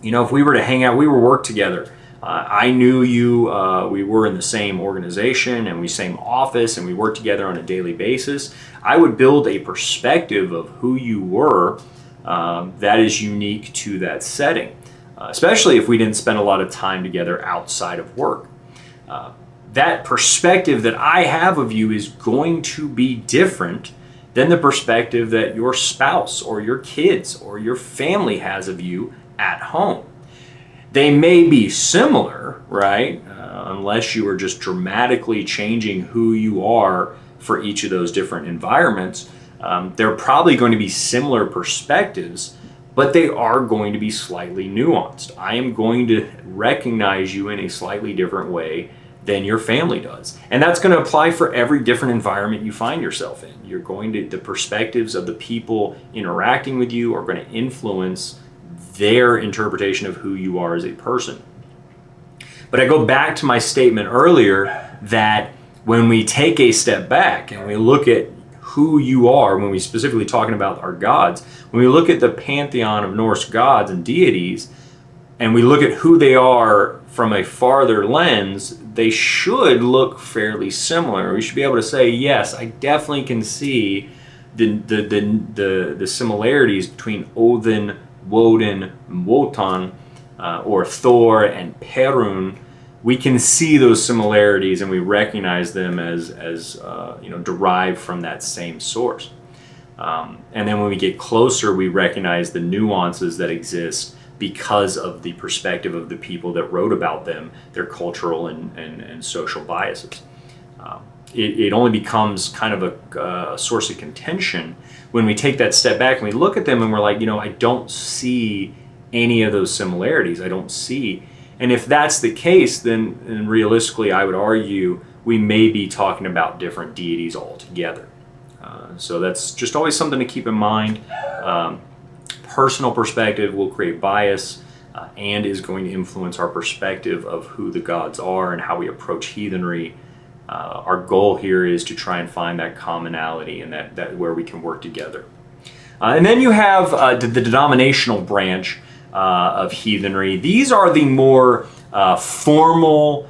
if we were to hang out, we were work together. I knew you, we were in the same organization and same office and we worked together on a daily basis. I would build a perspective of who you were that is unique to that setting, especially if we didn't spend a lot of time together outside of work. That perspective that I have of you is going to be different than the perspective that your spouse or your kids or your family has of you at home. They may be similar, right? Unless you are just dramatically changing who you are for each of those different environments. They're probably going to be similar perspectives, but they are going to be slightly nuanced. I am going to recognize you in a slightly different way than your family does. And that's going to apply for every different environment you find yourself in. The perspectives of the people interacting with you are going to influence their interpretation of who you are as a person. But I go back to my statement earlier that when we take a step back and we look at who you are, when we specifically talking about our gods, when we look at the pantheon of Norse gods and deities, and we look at who they are from a farther lens, they should look fairly similar. We should be able to say, yes, I definitely can see the similarities between Odin, Woden, and Wotan, or Thor and Perun. We can see those similarities and we recognize them as derived from that same source. And then when we get closer, we recognize the nuances that exist because of the perspective of the people that wrote about them, their cultural and social biases. It only becomes kind of a source of contention when we take that step back and we look at them and we're like, I don't see any of those similarities. I don't see. And if that's the case, then realistically, I would argue we may be talking about different deities altogether. So that's just always something to keep in mind. Personal perspective will create bias and is going to influence our perspective of who the gods are and how we approach heathenry. Our goal here is to try and find that commonality and that where we can work together. And then you have the denominational branch of heathenry. These are the more formal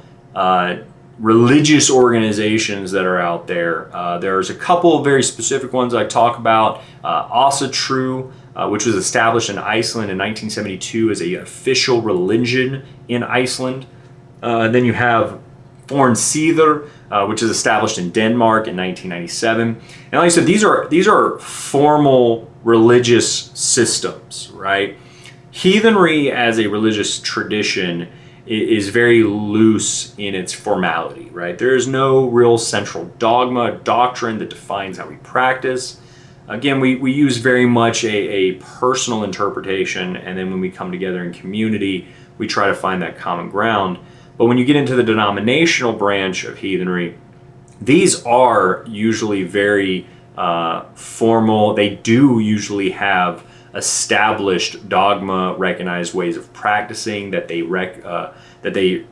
religious organizations that are out there. There's a couple of very specific ones I talk about. Asatru, which was established in Iceland in 1972 as an official religion in Iceland. Then you have Fornsider, which is established in Denmark in 1997. And like I said, these are formal religious systems, right? Heathenry as a religious tradition is very loose in its formality, right? There is no real central dogma, doctrine that defines how we practice. Again, we use very much a personal interpretation, and then when we come together in community, we try to find that common ground. But when you get into the denominational branch of heathenry, these are usually very formal. They do usually have established dogma, recognized ways of practicing that they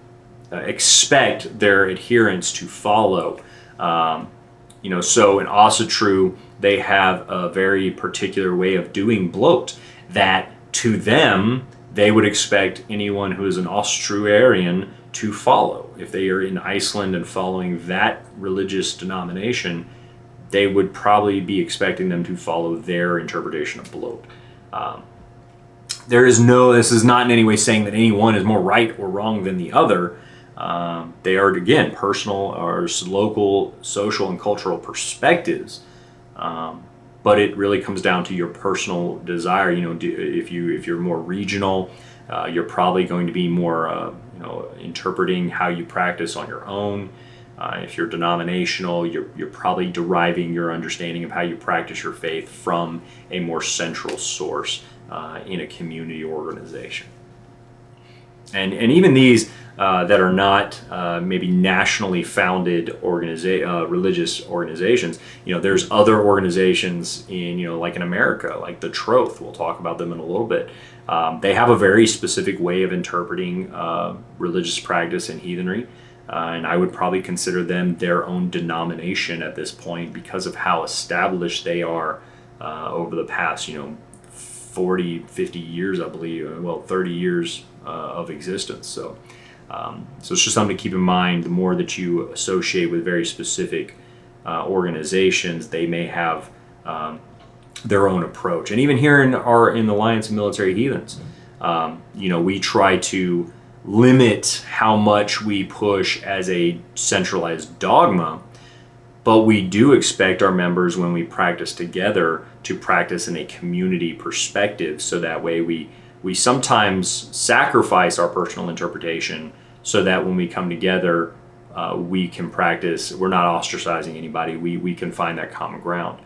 expect their adherents to follow. So in Asatru, they have a very particular way of doing bloat that to them, they would expect anyone who is an Austruarian to follow. If they are in Iceland and following that religious denomination, they would probably be expecting them to follow their interpretation of bloat. This is not in any way saying that anyone is more right or wrong than the other. They are, again, personal or local, social, and cultural perspectives. But it really comes down to your personal desire. If you're more regional, you're probably going to be more, interpreting how you practice on your own. If you're denominational, you're probably deriving your understanding of how you practice your faith from a more central source in a community organization. And even these that are not maybe nationally founded religious organizations, there's other organizations in, like in America, like the Troth. We'll talk about them in a little bit. They have a very specific way of interpreting religious practice and heathenry. And I would probably consider them their own denomination at this point because of how established they are over the past, 40, 50 years, I believe, 30 years of existence. So it's just something to keep in mind. The more that you associate with very specific organizations, they may have their own approach. And even here in the Alliance of Military Heathens, we try to limit how much we push as a centralized dogma, but we do expect our members, when we practice together, to practice in a community perspective, so that way we sometimes sacrifice our personal interpretation so that when we come together, we can practice. We're not ostracizing anybody. We can find that common ground.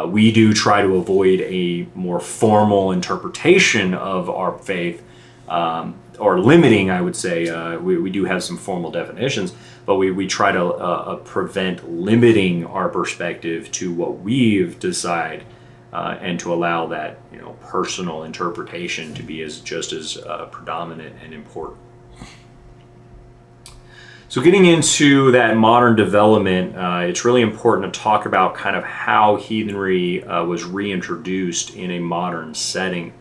We do try to avoid a more formal interpretation of our faith, or limiting, I would say. We do have some formal definitions, but we try to prevent limiting our perspective to what we've decided and to allow that personal interpretation to be just as predominant and important. So getting into that modern development, it's really important to talk about kind of how heathenry was reintroduced in a modern setting.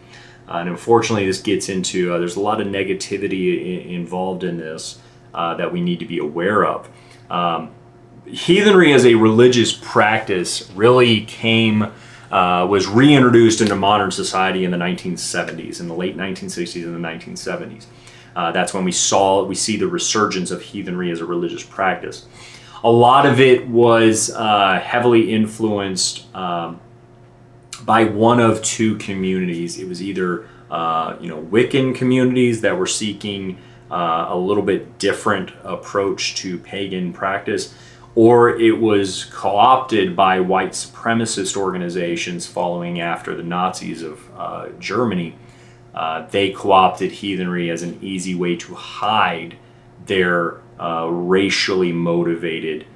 And unfortunately, this gets into, there's a lot of negativity involved in this that we need to be aware of. Heathenry as a religious practice really was reintroduced into modern society in the 1970s, in the late 1960s and the 1970s. That's when we see the resurgence of heathenry as a religious practice. A lot of it was heavily influenced by one of two communities. It was either Wiccan communities that were seeking a little bit different approach to pagan practice, or it was co-opted by white supremacist organizations following after the Nazis of Germany. They co-opted heathenry as an easy way to hide their racially motivated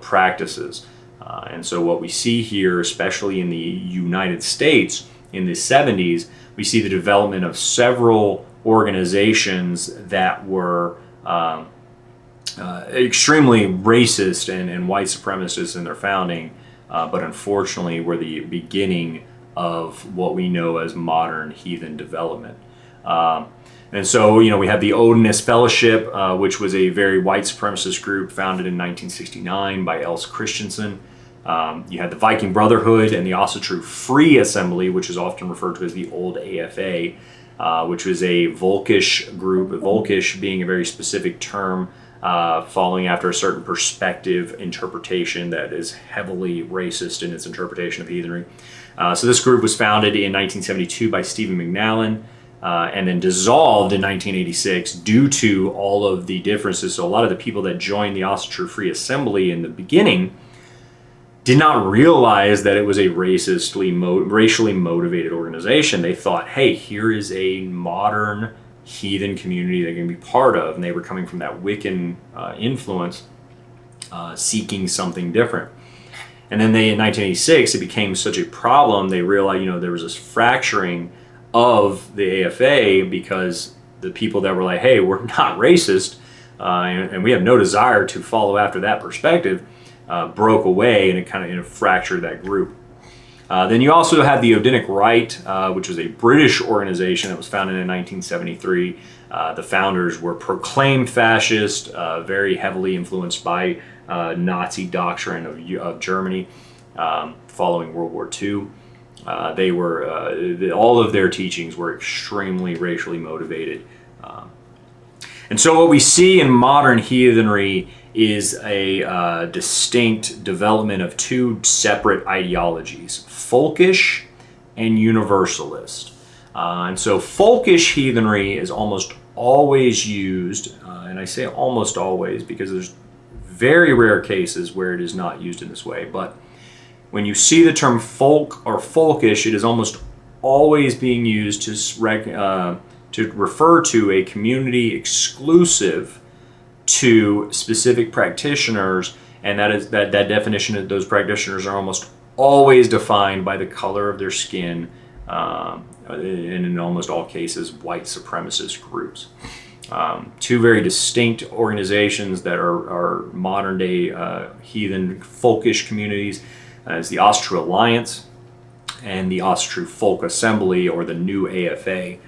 practices. And so what we see here, especially in the United States in the 70s, we see the development of several organizations that were extremely racist and white supremacist in their founding, but unfortunately were the beginning of what we know as modern heathen development. And so, we have the Odinist Fellowship, which was a very white supremacist group founded in 1969 by Els Christensen. You had the Viking Brotherhood and the Asatru Free Assembly, which is often referred to as the Old AFA, which was a Volkish group, Volkish being a very specific term following after a certain perspective interpretation that is heavily racist in its interpretation of heathenry. So this group was founded in 1972 by Stephen McNallen, and then dissolved in 1986 due to all of the differences. So a lot of the people that joined the Asatru Free Assembly in the beginning did not realize that it was a racially motivated organization. They thought, hey, here is a modern heathen community they can be part of, and they were coming from that Wiccan influence, seeking something different. And then in 1986, it became such a problem, they realized, there was this fracturing of the AFA because the people that were like, hey, we're not racist, and we have no desire to follow after that perspective, broke away, and it kind of fractured that group. Then you also had the Odinic Rite, which was a British organization that was founded in 1973. The founders were proclaimed fascist, very heavily influenced by Nazi doctrine of Germany following World War II. They were all of their teachings were extremely racially motivated. And so what we see in modern heathenry is a distinct development of two separate ideologies, folkish and universalist. And so folkish heathenry is almost always used, and I say almost always because there's very rare cases where it is not used in this way, but when you see the term folk or folkish, it is almost always being used to refer to a community exclusive to specific practitioners, and that definition of those practitioners are almost always defined by the color of their skin, and in almost all cases, white supremacist groups. Two very distinct organizations that are modern day heathen folkish communities is the Asatru Alliance and the Asatru Folk Assembly, or the new AFA.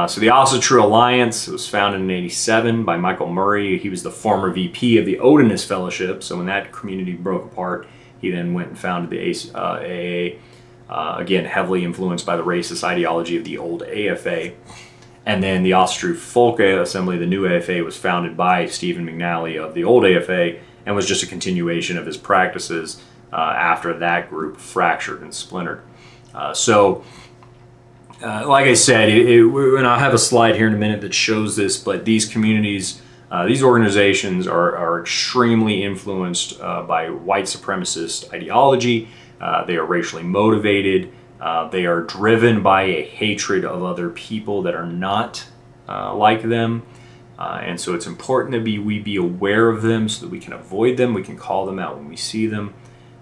So the Asatru Alliance was founded in 1987 by Michael Murray. He was the former VP of the Odinist Fellowship. So when that community broke apart, he then went and founded the AA, again, heavily influenced by the racist ideology of the old AFA. And then the Asatru Folk Assembly, the new AFA, was founded by Stephen McNally of the old AFA and was just a continuation of his practices after that group fractured and splintered. Like I said, and I'll have a slide here in a minute that shows this, but these communities, these organizations are extremely influenced by white supremacist ideology. They are racially motivated. They are driven by a hatred of other people that are not like them. And so it's important that we be aware of them so that we can avoid them. We can call them out when we see them.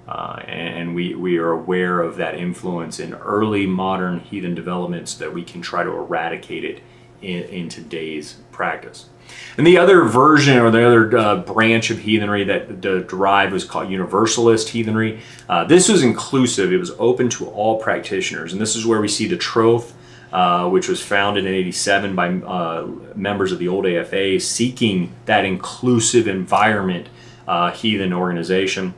And we are aware of that influence in early modern heathen developments, that we can try to eradicate it in today's practice. And the other version, or the other branch of heathenry that derived, was called universalist heathenry. This was inclusive. It was open to all practitioners. And this is where we see the Troth, which was founded in '87 by members of the old AFA, seeking that inclusive environment heathen organization.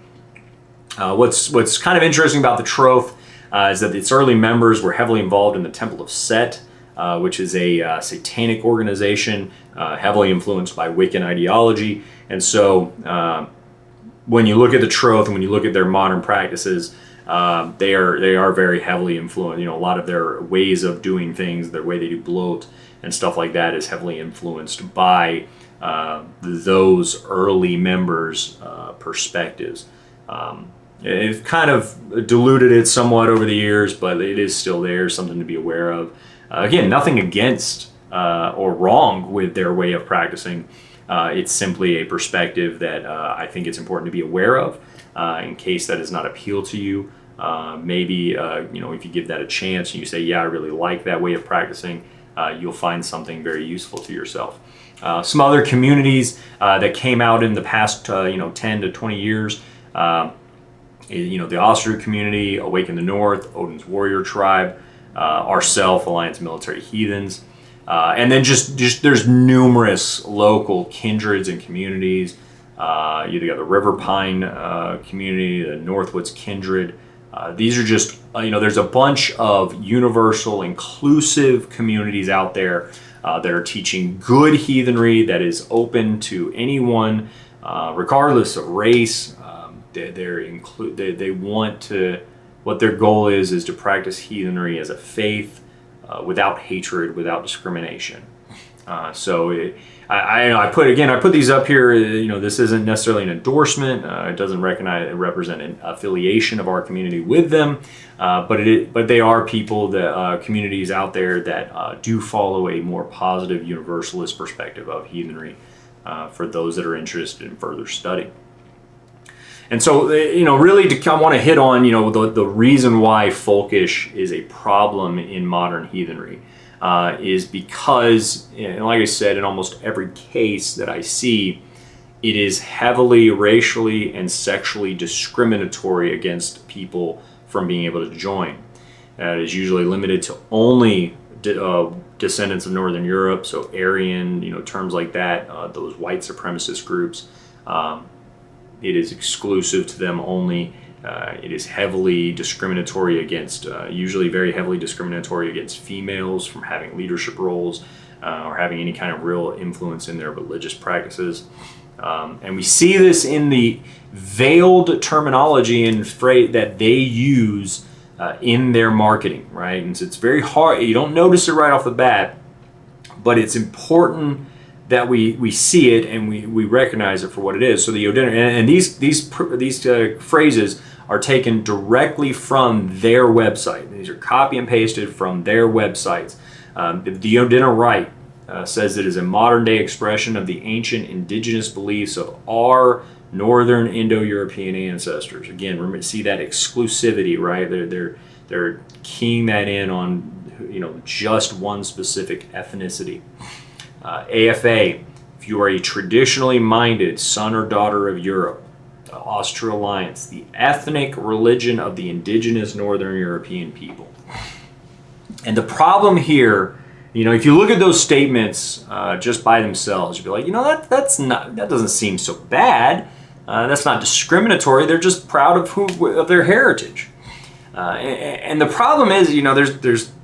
What's kind of interesting about the Troth is that its early members were heavily involved in the Temple of Set, which is a satanic organization heavily influenced by Wiccan ideology. And so when you look at the Troth and when you look at their modern practices, they are very heavily influenced. A lot of their ways of doing things, their way they do bloat and stuff like that, is heavily influenced by those early members' perspectives. It's kind of diluted it somewhat over the years, but it is still there, something to be aware of. Again, nothing against or wrong with their way of practicing. It's simply a perspective that I think it's important to be aware of in case that does not appeal to you. Maybe if you give that a chance and you say, yeah, I really like that way of practicing, you'll find something very useful to yourself. Some other communities that came out in the past 10 to 20 years, the Ostrich community, Awaken the North, Odin's Warrior Tribe, ourself, Alliance Military Heathens, and then just there's numerous local kindreds and communities. You got the River Pine community, the Northwoods Kindred. These are just there's a bunch of universal, inclusive communities out there that are teaching good heathenry that is open to anyone, regardless of race. They want to. What their goal is to practice heathenry as a faith, without hatred, without discrimination. I put these up here. This isn't necessarily an endorsement. It doesn't represent an affiliation of our community with them, but they are people that communities out there that do follow a more positive universalist perspective of heathenry, for those that are interested in further study. And so, really I want to hit on, the reason why folkish is a problem in modern heathenry is because, like I said, in almost every case that I see, it is heavily racially and sexually discriminatory against people from being able to join. It is usually limited to only descendants of Northern Europe, so Aryan, terms like that, those white supremacist groups. It is exclusive to them only. It is heavily discriminatory against, usually very heavily discriminatory against females from having leadership roles or having any kind of real influence in their religious practices. And we see this in the veiled terminology and phrase that they use in their marketing, right? And so it's very hard. You don't notice it right off the bat, but it's important that we see it and we recognize it for what it is. So the and these phrases are taken directly from their website. These are copy and pasted from their websites. The Odina Rite says it is a modern day expression of the ancient indigenous beliefs of our Northern Indo-European ancestors. Again, remember, see that exclusivity, right? They're keying that in on just one specific ethnicity. AFA, if you are a traditionally minded son or daughter of Europe, the Austro Alliance, the ethnic religion of the indigenous Northern European people. And the problem here, if you look at those statements just by themselves, you'd be like, that doesn't seem so bad. That's not discriminatory. They're just proud of their heritage. And the problem is,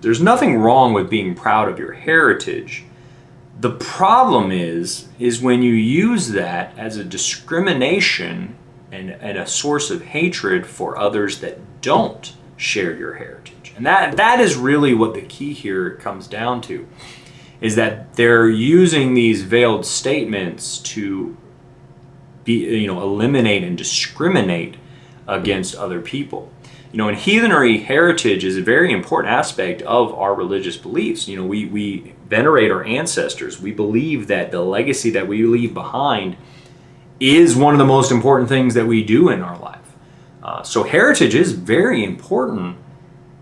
there's nothing wrong with being proud of your heritage. The problem is when you use that as a discrimination and a source of hatred for others that don't share your heritage. And that is really what the key here comes down to, is that they're using these veiled statements to eliminate and discriminate against other people. In heathenry, heritage is a very important aspect of our religious beliefs. We venerate our ancestors. We believe that the legacy that we leave behind is one of the most important things that we do in our life. So heritage is very important,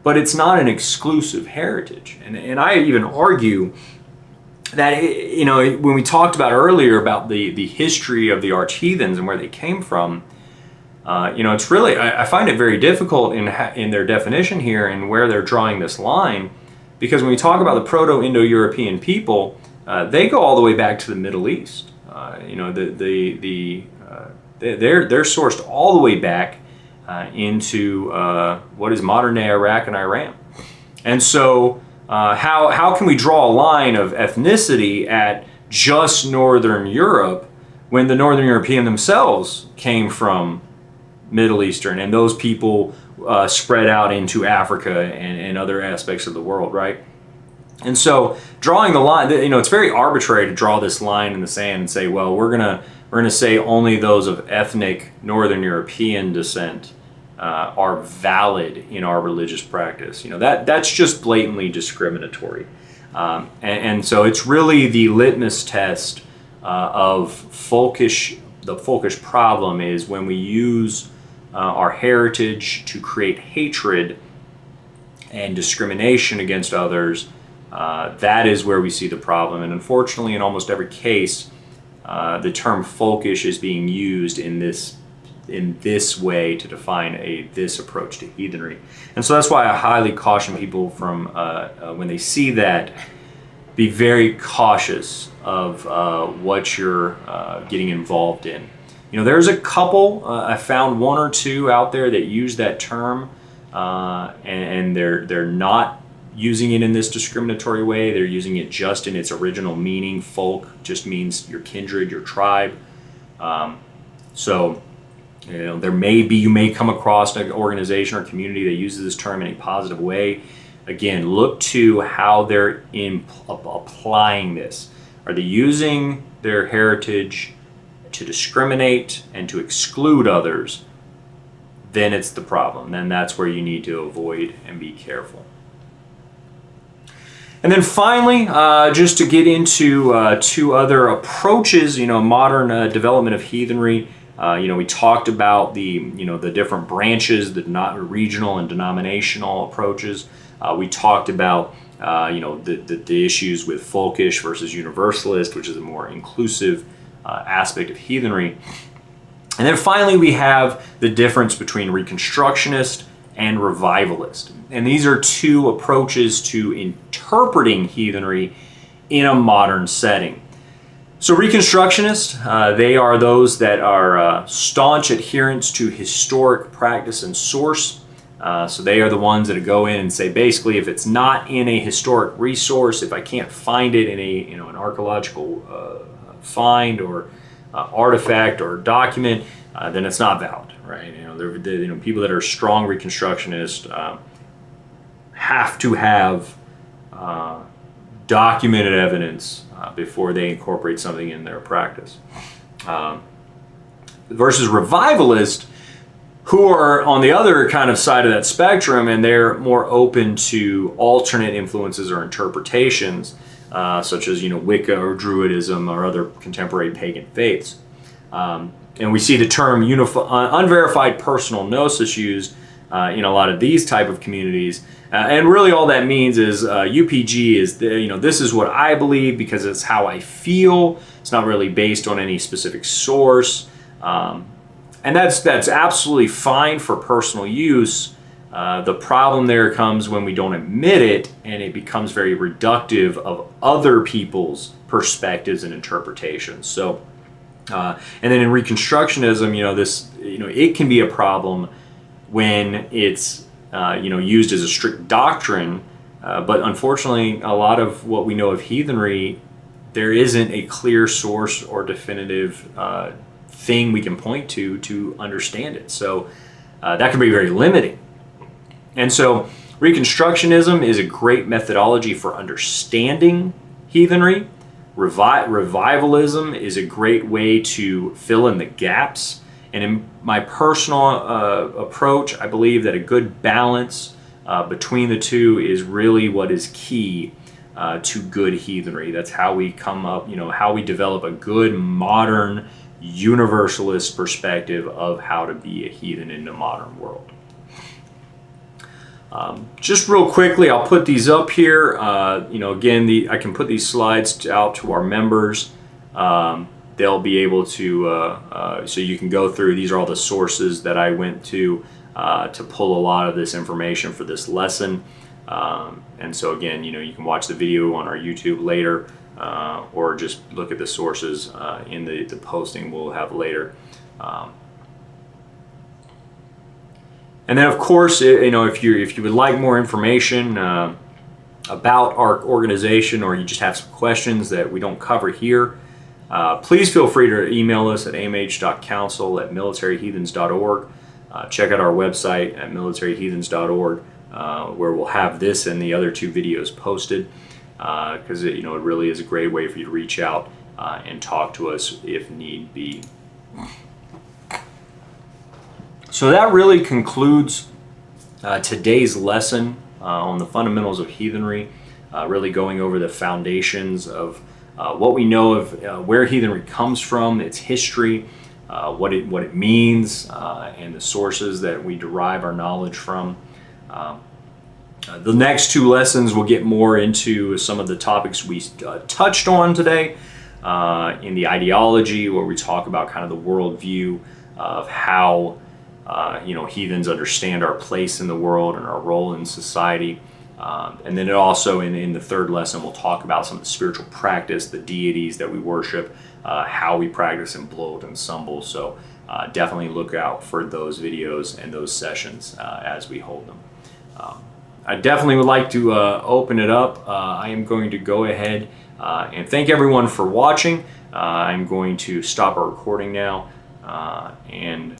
but it's not an exclusive heritage. And I even argue that, when we talked about earlier about the history of the arch heathens and where they came from, it's really, I find it very difficult in their definition here and where they're drawing this line, because when we talk about the Proto-Indo-European people, they go all the way back to the Middle East. They're sourced all the way back into what is modern-day Iraq and Iran. And so how can we draw a line of ethnicity at just Northern Europe when the Northern European themselves came from Middle Eastern, and those people spread out into Africa and other aspects of the world, right? And so drawing the line, it's very arbitrary to draw this line in the sand and say, well, we're gonna say only those of ethnic Northern European descent are valid in our religious practice. That's just blatantly discriminatory. And so it's really the litmus test of folkish. The folkish problem is when we use our heritage to create hatred and discrimination against others. That is where we see the problem. And unfortunately, in almost every case, the term folkish is being used in this way to define this approach to heathenry. And so that's why I highly caution people from when they see that, be very cautious of what you're getting involved in. There's a couple, I found one or two out there that use that term, and they're not using it in this discriminatory way. They're using it just in its original meaning. Folk just means your kindred, your tribe. So you may come across an organization or community that uses this term in a positive way. Again, look to how they're applying this. Are they using their heritage to discriminate and to exclude others? Then it's the problem. Then that's where you need to avoid and be careful. And then finally, just to get into two other approaches, modern development of heathenry. We talked about the different branches, the regional and denominational approaches. We talked about the issues with folkish versus universalist, which is a more inclusive aspect of heathenry. And then finally, we have the difference between Reconstructionist and Revivalist. And these are two approaches to interpreting heathenry in a modern setting. So Reconstructionists, they are those that are staunch adherents to historic practice and source. So they are the ones that go in and say, basically, if it's not in a historic resource, if I can't find it in an archaeological find or artifact or document, then it's not valid, right? People that are strong Reconstructionists have to have documented evidence before they incorporate something in their practice. Versus Revivalist, who are on the other kind of side of that spectrum, and they're more open to alternate influences or interpretations, such as Wicca or Druidism or other contemporary pagan faiths. And we see the term unverified personal gnosis used in a lot of these type of communities. And really all that means is UPG is, this is what I believe because it's how I feel. It's not really based on any specific source. And that's absolutely fine for personal use. The problem there comes when we don't admit it and it becomes very reductive of other people's perspectives and interpretations. So, and then in Reconstructionism, it can be a problem when it's used as a strict doctrine, but unfortunately, a lot of what we know of heathenry, there isn't a clear source or definitive thing we can point to understand it. So that can be very limiting. And so Reconstructionism is a great methodology for understanding heathenry. Revivalism is a great way to fill in the gaps. And in my personal approach, I believe that a good balance between the two is really what is key to good heathenry. That's how we come up, how we develop a good modern universalist perspective of how to be a heathen in the modern world. Just real quickly, I'll put these up here. Again, I can put these slides out to our members. They'll be able to, so you can go through, these are all the sources that I went to pull a lot of this information for this lesson. And so again, you can watch the video on our YouTube later, or just look at the sources in the posting we'll have later. And then, of course, if you would like more information about our organization, or you just have some questions that we don't cover here, please feel free to email us at amh.council@militaryheathens.org. Check out our website at militaryheathens.org, where we'll have this and the other 2 videos posted, because it really is a great way for you to reach out and talk to us if need be. So that really concludes today's lesson on the fundamentals of heathenry, really going over the foundations of what we know of where heathenry comes from, its history, what it means, and the sources that we derive our knowledge from. The next 2 lessons will get more into some of the topics we touched on today in the ideology, where we talk about kind of the worldview of how heathens understand our place in the world and our role in society. And then it also, in the 3rd lesson, we'll talk about some of the spiritual practice, the deities that we worship, how we practice in blot and symbols. So definitely look out for those videos and those sessions as we hold them. I definitely would like to open it up. I am going to go ahead and thank everyone for watching. I'm going to stop our recording now and